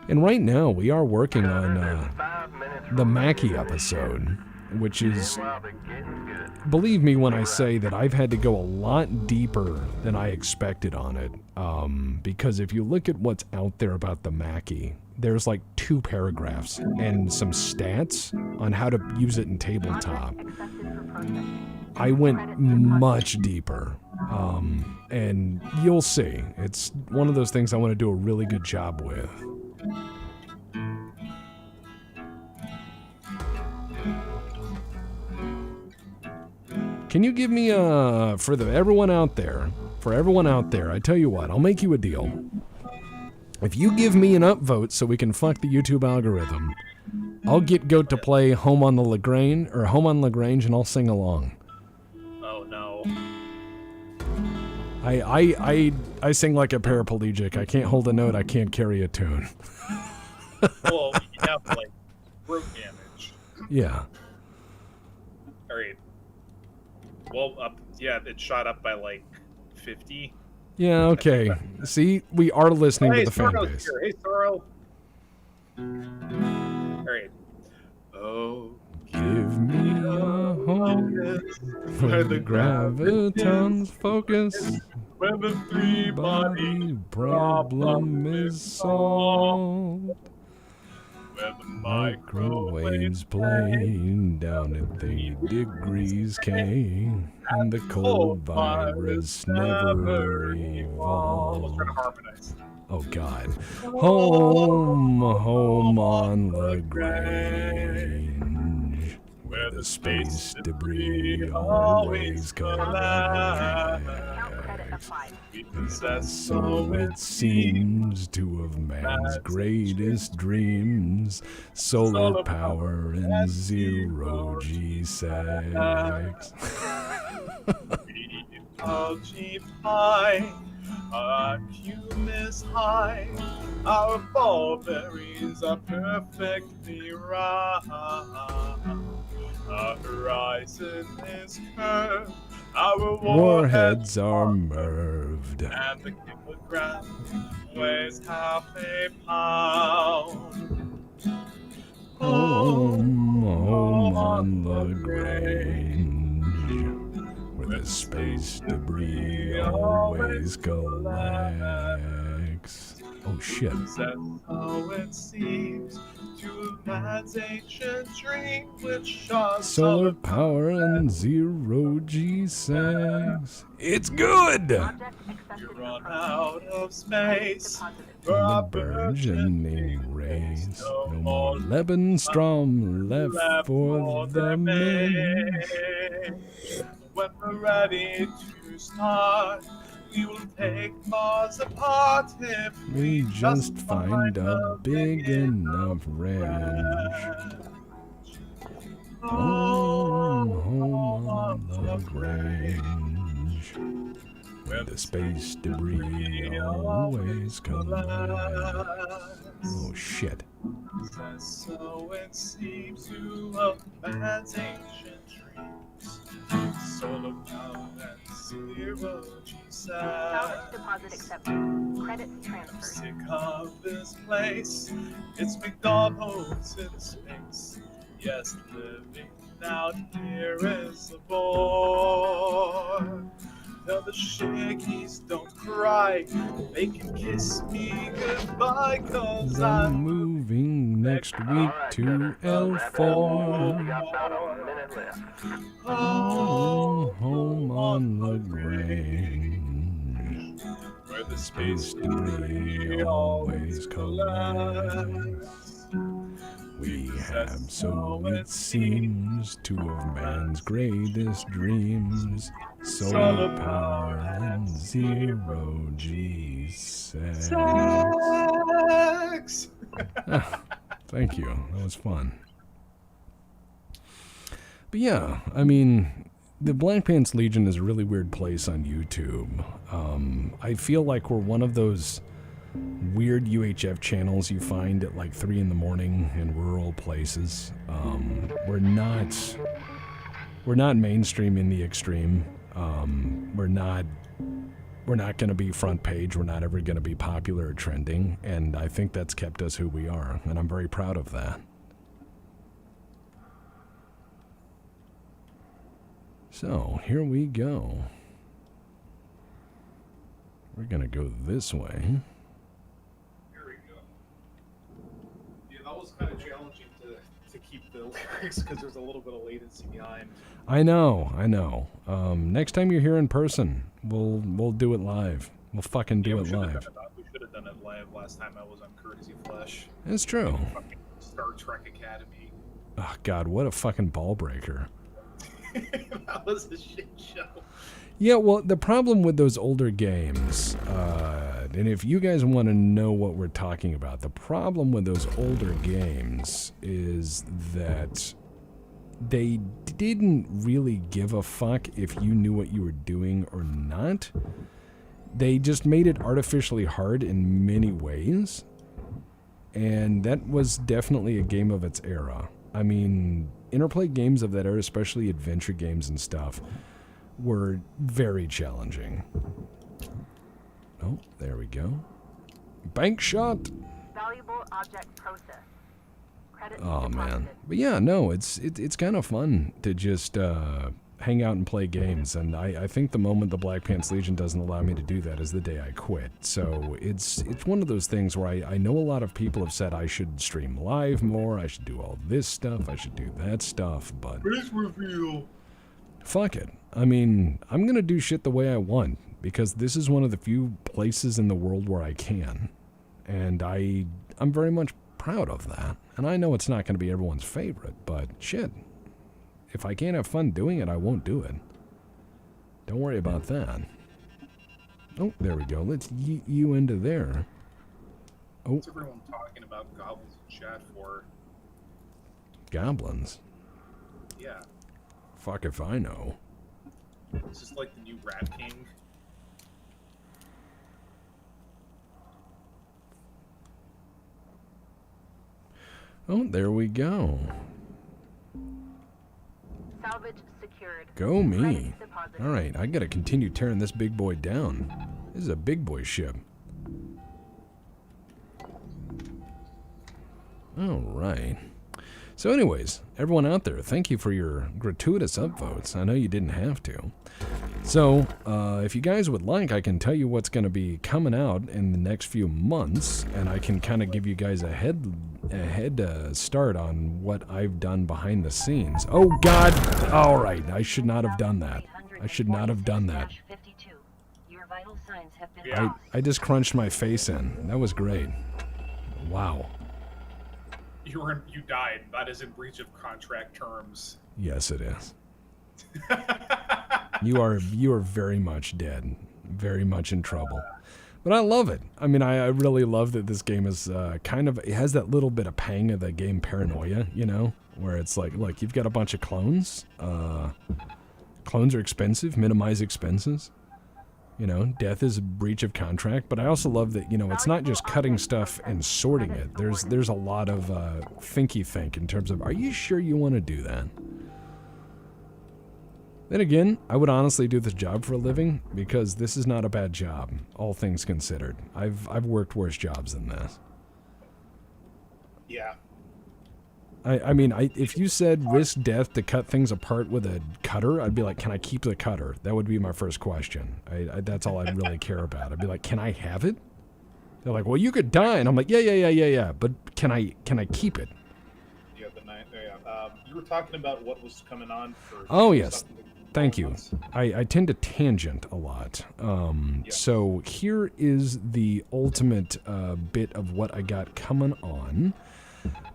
And right now, we are working on the Mackie episode, which is, believe me when I say that I've had to go a lot deeper than I expected on it. Because if you look at what's out there about the Mackie, there's like 2 paragraphs and some stats on how to use it in tabletop. I went much deeper. And you'll see. It's one of those things I want to do a really good job with. Can you give me for everyone out there, I tell you what, I'll make you a deal. If you give me an upvote so we can fuck the YouTube algorithm, I'll get Goat to play Home on Lagrange, and I'll sing along. Oh no. I sing like a paraplegic. I can't hold a note, I can't carry a tune. Well, you have like throat damage. Yeah. Alright. Well, it shot up by like 50. Yeah, okay. See, we are listening to the fan Sorrow's base. here. Hey, Sorrow. Alright. Oh, Give me a home where the gravitons focus. when the three-body Body problem is solved. where the Microwaves playing down at 30 degrees K, and the cold virus never evolved. Trying to harmonize. Oh God. Home on Lagrange, where the space debris always Count credit collects. applied. We possess So it seems two of man's greatest dreams, solar power and zero G sex. High, our humus high, our ballberries are perfectly right. Our horizon is curved, our Warheads are merved. and the kilogram weighs half a pound. Home on Lagrange, where the space debris always collects. Oh shit. That's how it seems to man's ancient dream, which are Solar power and zero G sex. It's good! Object accepted you for run processing. out of space. Deposited. For The our burgeoning race. No more Lebensstrom left for the men. When we're ready to start, we will take Mars apart if We just find a big enough range. Home on Lagrange, where the space debris always collects. Oh shit. So it seems to a man's ancient dreams. Solar power and zero G Salvage deposit accepted. Credits transferred. Sick of this place. It's McDonald's in space. Yes, living out here is a bore. Tell the shakey's don't cry. They can kiss me goodbye, cause I'm moving next week Alright, to Dennis, wrap that up. L4. We got about a minute left. Oh, home on the grain. Where the Space space debris always collects. We have, so it seems, two of man's greatest dreams: solar power and zero G sex. Thank you. That was fun. But yeah, I mean, the Black Pants Legion is a really weird place on YouTube. I feel like we're one of those weird UHF channels you find at like 3 in the morning in rural places. We're not mainstream in the extreme. We're not going to be front page. We're not ever going to be popular or trending, and I think that's kept us who we are, and I'm very proud of that. So, here we go. We're going to go this way. Here we go. Yeah, that was kind of challenging to keep the lyrics because there's a little bit of latency behind. I know. Next time you're here in person, we'll do it live. We'll fucking do it live. We should have done it live last time I was on Courtesy Flesh. It's true. Fucking Star Trek Academy. Oh, God, what a fucking ball breaker. That was a shit show. Yeah, well, the problem with those older games, and if you guys want to know what we're talking about, the problem with those older games is that they didn't really give a fuck if you knew what you were doing or not. They just made it artificially hard in many ways, and that was definitely a game of its era. I mean, Interplay games of that era, especially adventure games and stuff, were very challenging. Oh, there we go. Bank shot! Valuable object process. Credit Oh, man. deposited. But yeah, no, it's kind of fun to just hang out and play games, and I think the moment the Black Pants Legion doesn't allow me to do that is the day I quit. So it's one of those things where I know a lot of people have said I should stream live more, I should do all this stuff, I should do that stuff, but Face reveal. fuck it. I mean, I'm gonna do shit the way I want, because this is one of the few places in the world where I can, and I'm very much proud of that. And I know it's not going to be everyone's favorite, but shit, if I can't have fun doing it, I won't do it. Don't worry about that. Oh, there we go. Let's yeet you into there. Oh, What's everyone talking about goblins in chat for? goblins. Yeah, Fuck if I know. it's just like the new Rat King. Oh, there we go. Salvage secured. Go me. Credits deposited. All right, I got to continue tearing this big boy down. This is a big boy ship. All right. So anyways, everyone out there, thank you for your gratuitous upvotes. I know you didn't have to. So, if you guys would like, I can tell you what's going to be coming out in the next few months, and I can kind of give you guys a head start on what I've done behind the scenes. Oh, God! All right, I should not have done that. I should not have done that. Your vital signs have been Yeah. lost. I just crunched my face in. That was great. Wow. You died. That is in breach of contract terms. Yes, it is. You are very much dead, very much in trouble. But I love it. I mean, I really love that this game is it has that little bit of pang of the game Paranoia, you know, where it's like, look, you've got a bunch of clones. Clones are expensive. Minimize expenses. You know, death is a breach of contract. But I also love that, you know, it's not just cutting stuff and sorting it. There's a lot of thinky think in terms of, are you sure you want to do that? Then again, I would honestly do this job for a living because this is not a bad job, all things considered. I've worked worse jobs than this. Yeah. I mean, if you said risk death to cut things apart with a cutter, I'd be like, can I keep the cutter? That would be my first question. That's all I'd really care about. I'd be like, can I have it? They're like, well, you could die. And I'm like, yeah. But can I keep it? Yeah, you were talking about what was coming on for... Oh, yes. Thank you. I tend to tangent a lot. So here is the ultimate bit of what I got coming on.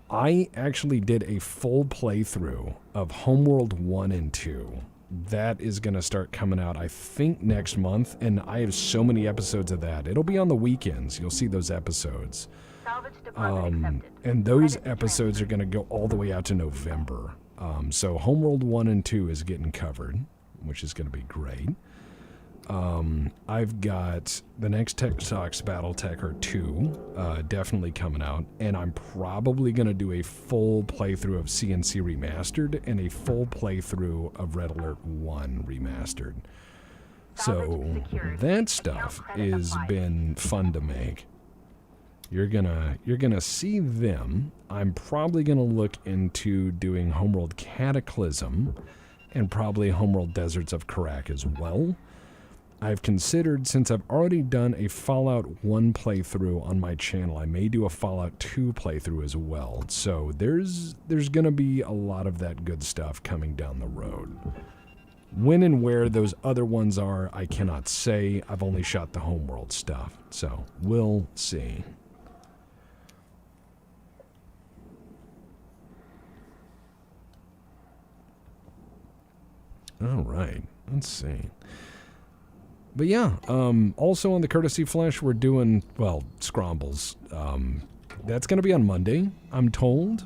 I actually did a full playthrough of Homeworld 1 and 2. That is going to start coming out, I think, next month, and I have so many episodes of that. It'll be on the weekends. You'll see those episodes. And those episodes are going to go all the way out to November. So Homeworld 1 and 2 is getting covered, which is going to be great. I've got the next Tech Talks Battletech 2 definitely coming out, and I'm probably going to do a full playthrough of CNC Remastered and a full playthrough of Red Alert 1 Remastered. So that stuff has been fun to make. You're gonna see them. I'm probably gonna look into doing Homeworld Cataclysm and probably Homeworld Deserts of Karak as well. I've considered, since I've already done a Fallout 1 playthrough on my channel, I may do a Fallout 2 playthrough as well. So there's going to be a lot of that good stuff coming down the road. When and where those other ones are, I cannot say. I've only shot the Homeworld stuff. So we'll see. All right. Let's see. But yeah, also on the Courtesy Flesh, we're doing, well, Scrombles. That's going to be on Monday, I'm told.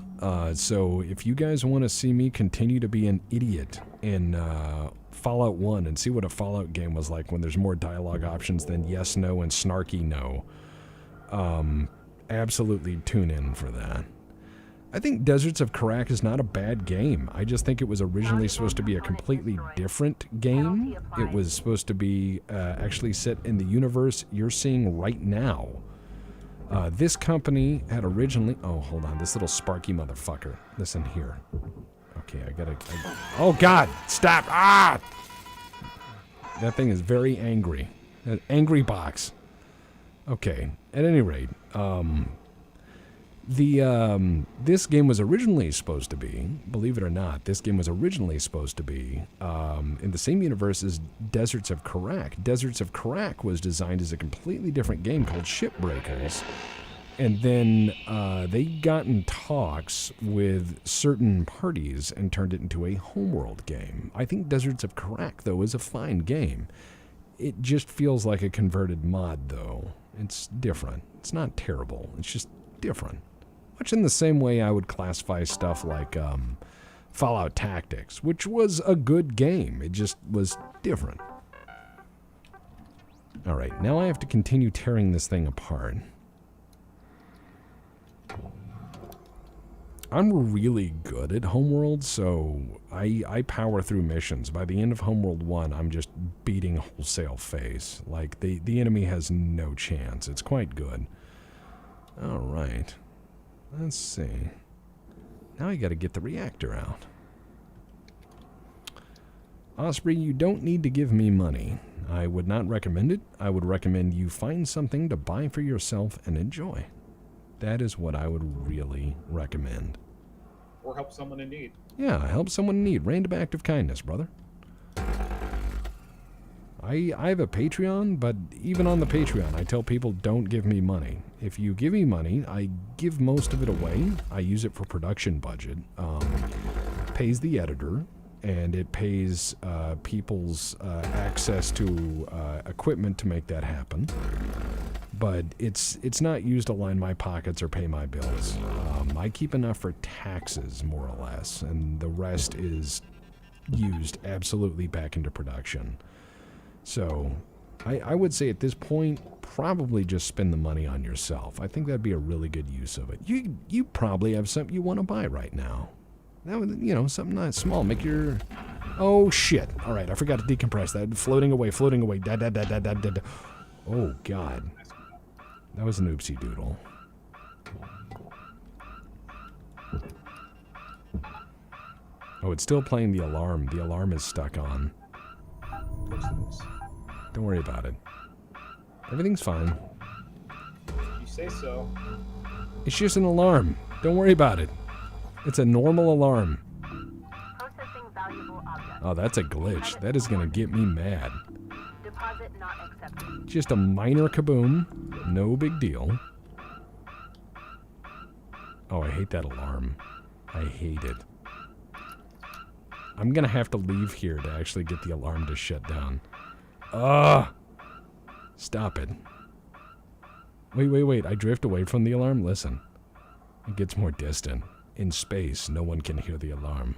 So if you guys want to see me continue to be an idiot in Fallout 1 and see what a Fallout game was like when there's more dialogue options than yes, no, and snarky no, absolutely tune in for that. I think Deserts of Karak is not a bad game. I just think it was originally supposed to be a completely different game. It was supposed to be actually set in the universe you're seeing right now. This company had originally... Oh, hold on. This little Sparky motherfucker. Listen here. Okay, oh, God! Stop! Ah! That thing is very angry. An angry box. Okay, at any rate, this game was originally supposed to be, believe it or not, this game was originally supposed to be in the same universe as Deserts of Karak. Deserts of Karak was designed as a completely different game called Shipbreakers. And then they got in talks with certain parties and turned it into a Homeworld game. I think Deserts of Karak, though, is a fine game. It just feels like a converted mod, though. It's different. It's not terrible. It's just different. Much in the same way I would classify stuff like Fallout Tactics, which was a good game. It just was different. Alright, now I have to continue tearing this thing apart. I'm really good at Homeworld, so I power through missions. By the end of Homeworld 1, I'm just beating wholesale face. Like, the enemy has no chance. It's quite good. Alright. Let's see. Now I gotta get the reactor out. Osprey, you don't need to give me money. I would not recommend it. I would recommend you find something to buy for yourself and enjoy. That is what I would really recommend. Or help someone in need. Yeah, help someone in need. Random act of kindness, brother. I have a Patreon, but even on the Patreon, I tell people don't give me money. If you give me money, I give most of it away. I use it for production budget. Pays the editor, and it pays people's access to equipment to make that happen. But it's not used to line my pockets or pay my bills. I keep enough for taxes, more or less, and the rest is used absolutely back into production. So, I would say at this point, probably just spend the money on yourself. I think that'd be a really good use of it. You probably have something you want to buy right now. That would, you know, something nice, small. Make your... Oh, shit. All right, I forgot to decompress that. Floating away. Da. Oh, God. That was an oopsie doodle. Oh, it's still playing the alarm. The alarm is stuck on. Don't worry about it. Everything's fine. say so. It's just an alarm. Don't worry about it. It's a normal alarm. Processing valuable objects. Oh, that's a glitch. That is going to get me mad. Deposit not accepted. Just a minor kaboom. No big deal. Oh, I hate that alarm. I hate it. I'm going to have to leave here to actually get the alarm to shut down. Stop it. Wait. I drift away from the alarm? Listen. It gets more distant. In space, no one can hear the alarm.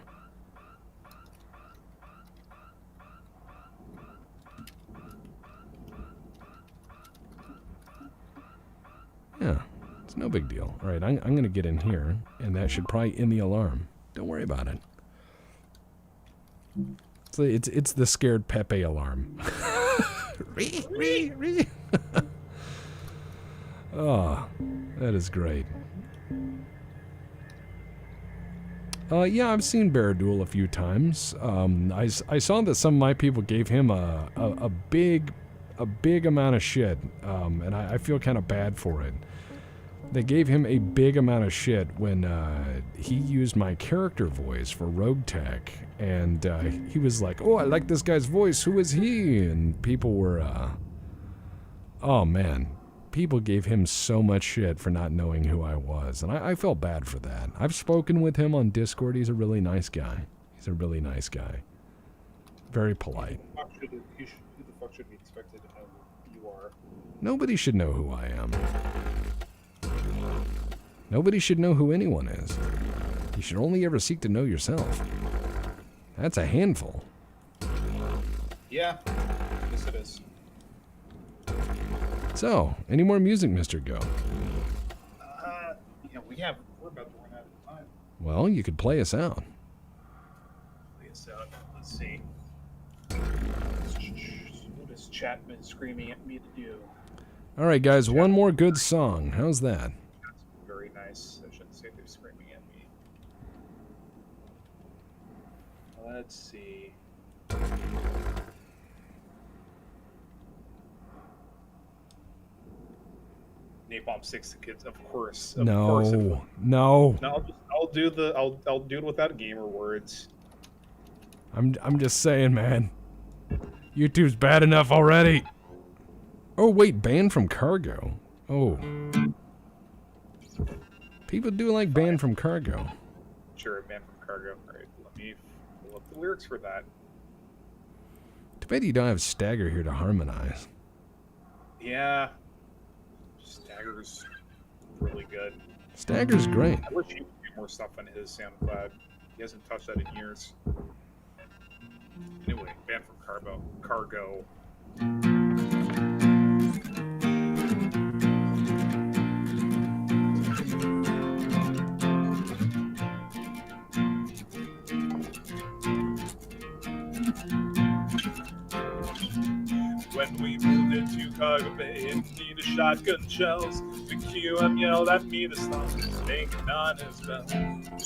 Yeah, it's no big deal. All right, I'm going to get in here, and that should probably end the alarm. Don't worry about it. It's the scared Pepe alarm. Oh, that is great. Yeah, I've seen Barradool a few times. I saw that some of my people gave him a big amount of shit, and I feel kind of bad for it. They gave him a big amount of shit when he used my character voice for Rogue Tech, and he was like, "Oh, I like this guy's voice. Who is he?" And people were, oh man, people gave him so much shit for not knowing who I was, and I felt bad for that. I've spoken with him on Discord. He's a really nice guy. Very polite. Who the fuck should be expected to know who you are? Nobody should know who I am. Nobody should know who anyone is. You should only ever seek to know yourself. That's a handful. Yeah, yes it is. So, any more music, Mr. Go? Yeah, we're about to run out of time. Well, you could play us out. Let's see. What is Chapman screaming at me to do? All right, guys, one more good song. How's that? That's very nice. I shouldn't say they're screaming at me. Let's see. Napalm 6 the kids, of course. No. No, I'll do it without gamer words. I'm just saying, man. YouTube's bad enough already. Oh, wait, banned from cargo. Oh. People do like banned from cargo. Sure, banned from cargo. Alright, let me pull up the lyrics for that. Too bad you don't have Stagger here to harmonize. Yeah. Stagger's really good. Stagger's great. I wish he would do more stuff on his SoundCloud. He hasn't touched that in years. Anyway, banned from cargo. When we moved into Cargo Bay and needed shotgun shells, the QM yelled at me to stop banging on his bell.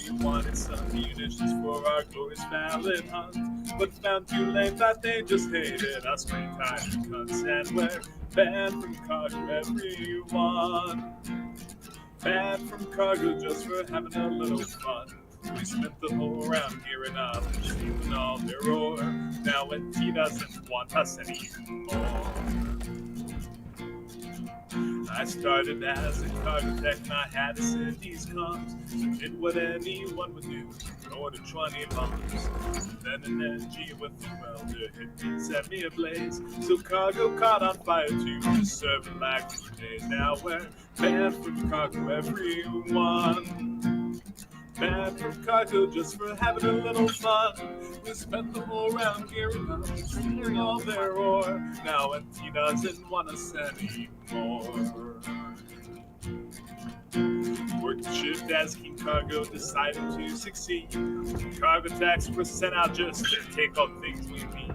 We wanted some munitions for our glorious Fallon hunt, but found too late that they just hated us three times cunts, and we're banned from cargo, everyone. Banned from cargo just for having a little fun. We spent the whole round gearing up and stealing all their ore. Now NT doesn't want us anymore. I started as a cargo tech and I had to send these comms. So did what anyone would do, order 20 bombs. Then an NG with a welder hit me and set me ablaze. So cargo caught on fire too, just serving like 2 days. Now we're banned from cargo, everyone. Banned from cargo just for having a little fun. We spent the whole round gearing up, stealing all their ore. Now NT doesn't want us anymore. Working shift as King Cargo decided to succeed. Cargo tax were sent out just to take all things we need.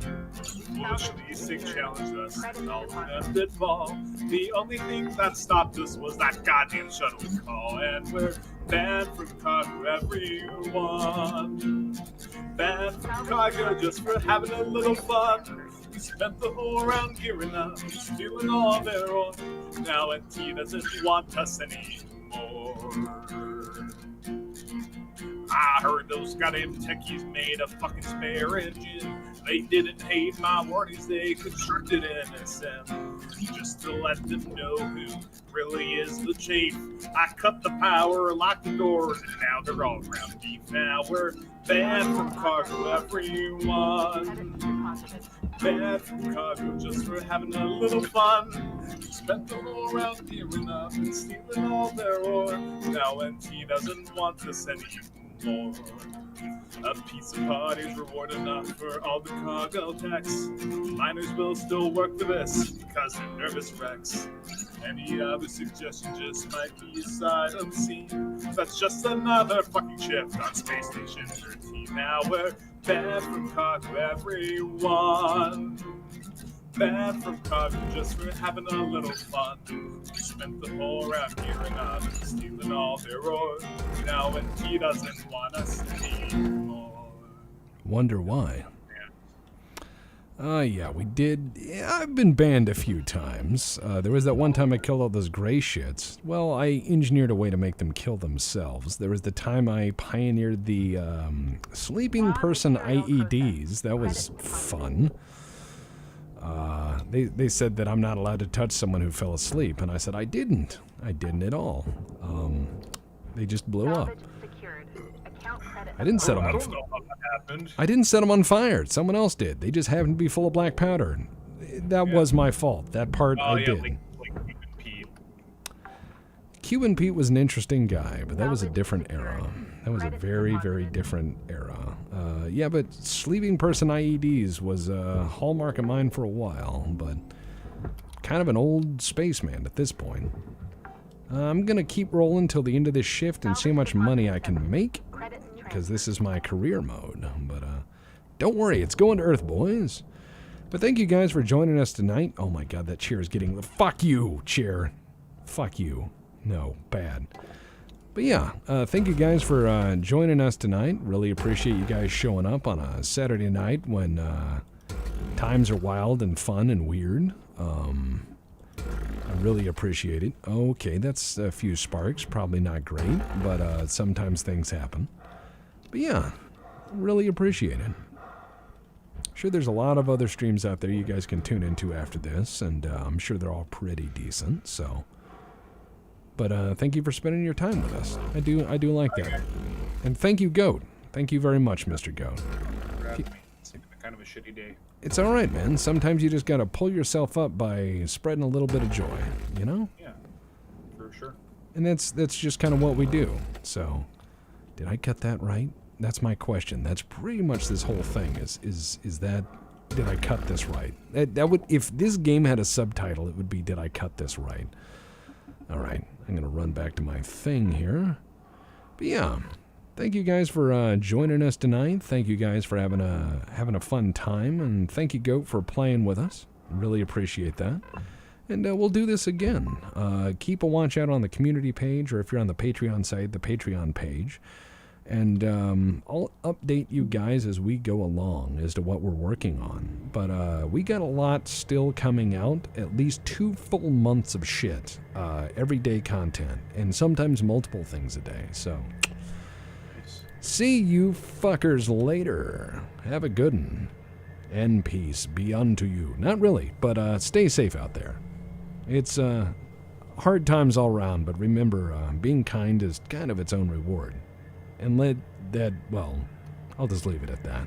Bullshitly sick challenged us, and all of them did fall. The only thing that stopped us was that goddamn shuttle call, and we're banned from cargo, everyone. Banned from cargo just for having a little fun. We spent the whole round gearing up, stealing all their oil. Now NT doesn't want us anymore. I heard those goddamn techies made a fucking spare engine. They didn't hate my warnings, they constructed NSM. Just to let them know who really is the chief. I cut the power, locked the doors, and now they're all ground beef. Now we're banned from cargo, everyone. Banned from cargo just for having a little fun. We spent the whole round gearing up and stealing all their ore. Now NT doesn't want us anymore. A piece of party's reward enough for all the cargo tax. Miners will still work for this because they're nervous wrecks. Any other suggestion just might be a sight unseen. That's just another fucking shift on Space Station 13. Now we're banned from cargo, everyone. Banned from cargo just for having a little fun. We spent the whole round gearing up and stealing all their ore. Now NT doesn't want us anymore. Wonder why? Yeah, we did. Yeah, I've been banned a few times. There was that one time I killed all those gray shits. Well, I engineered a way to make them kill themselves. There was the time I pioneered the sleeping person IEDs. That was fun. They said that I'm not allowed to touch someone who fell asleep, and I said I didn't. I didn't at all. They just blew up. I didn't set them on fire. I didn't set them on fire. Someone else did. They just happened to be full of black powder. That was my fault. That part I did. Like Cuban Pete. Cuban Pete was an interesting guy, but that was a different era. That was a very, very different era. Yeah, but sleeping person IEDs was a hallmark of mine for a while, but kind of an old spaceman at this point. I'm going to keep rolling till the end of this shift and see how much money I can make, because this is my career mode. But don't worry, it's going to Earth, boys. But thank you guys for joining us tonight. Oh my god, that chair is getting... Fuck you, chair. Fuck you. No, bad. But yeah, thank you guys for joining us tonight. Really appreciate you guys showing up on a Saturday night when times are wild and fun and weird. I really appreciate it. Okay, that's a few sparks. Probably not great, but sometimes things happen. But yeah, really appreciate it. Sure, there's a lot of other streams out there you guys can tune into after this, and I'm sure they're all pretty decent, so... But thank you for spending your time with us. I do like that. And thank you, Goat. Thank you very much, Mr. Goat. It's kind of a shitty day. It's all right, man. Sometimes you just gotta pull yourself up by spreading a little bit of joy, you know? Yeah, for sure. And that's just kind of what we do. So, did I cut that right? That's my question. That's pretty much this whole thing. Is that, did I cut this right? That would, if this game had a subtitle, it would be, did I cut this right? All right, I'm gonna run back to my thing here. But yeah, thank you guys for joining us tonight. Thank you guys for having a fun time, and thank you, Goat, for playing with us. Really appreciate that. And we'll do this again. Keep a watch out on the community page, or if you're on the Patreon site, the Patreon page. And I'll update you guys as we go along as to what we're working on. But we got a lot still coming out, at least 2 full months of shit, everyday content, and sometimes multiple things a day. So, see you fuckers later. Have a good one. And peace be unto you. Not really, but stay safe out there. It's hard times all around, but remember, being kind is kind of its own reward. And let that, well, I'll just leave it at that.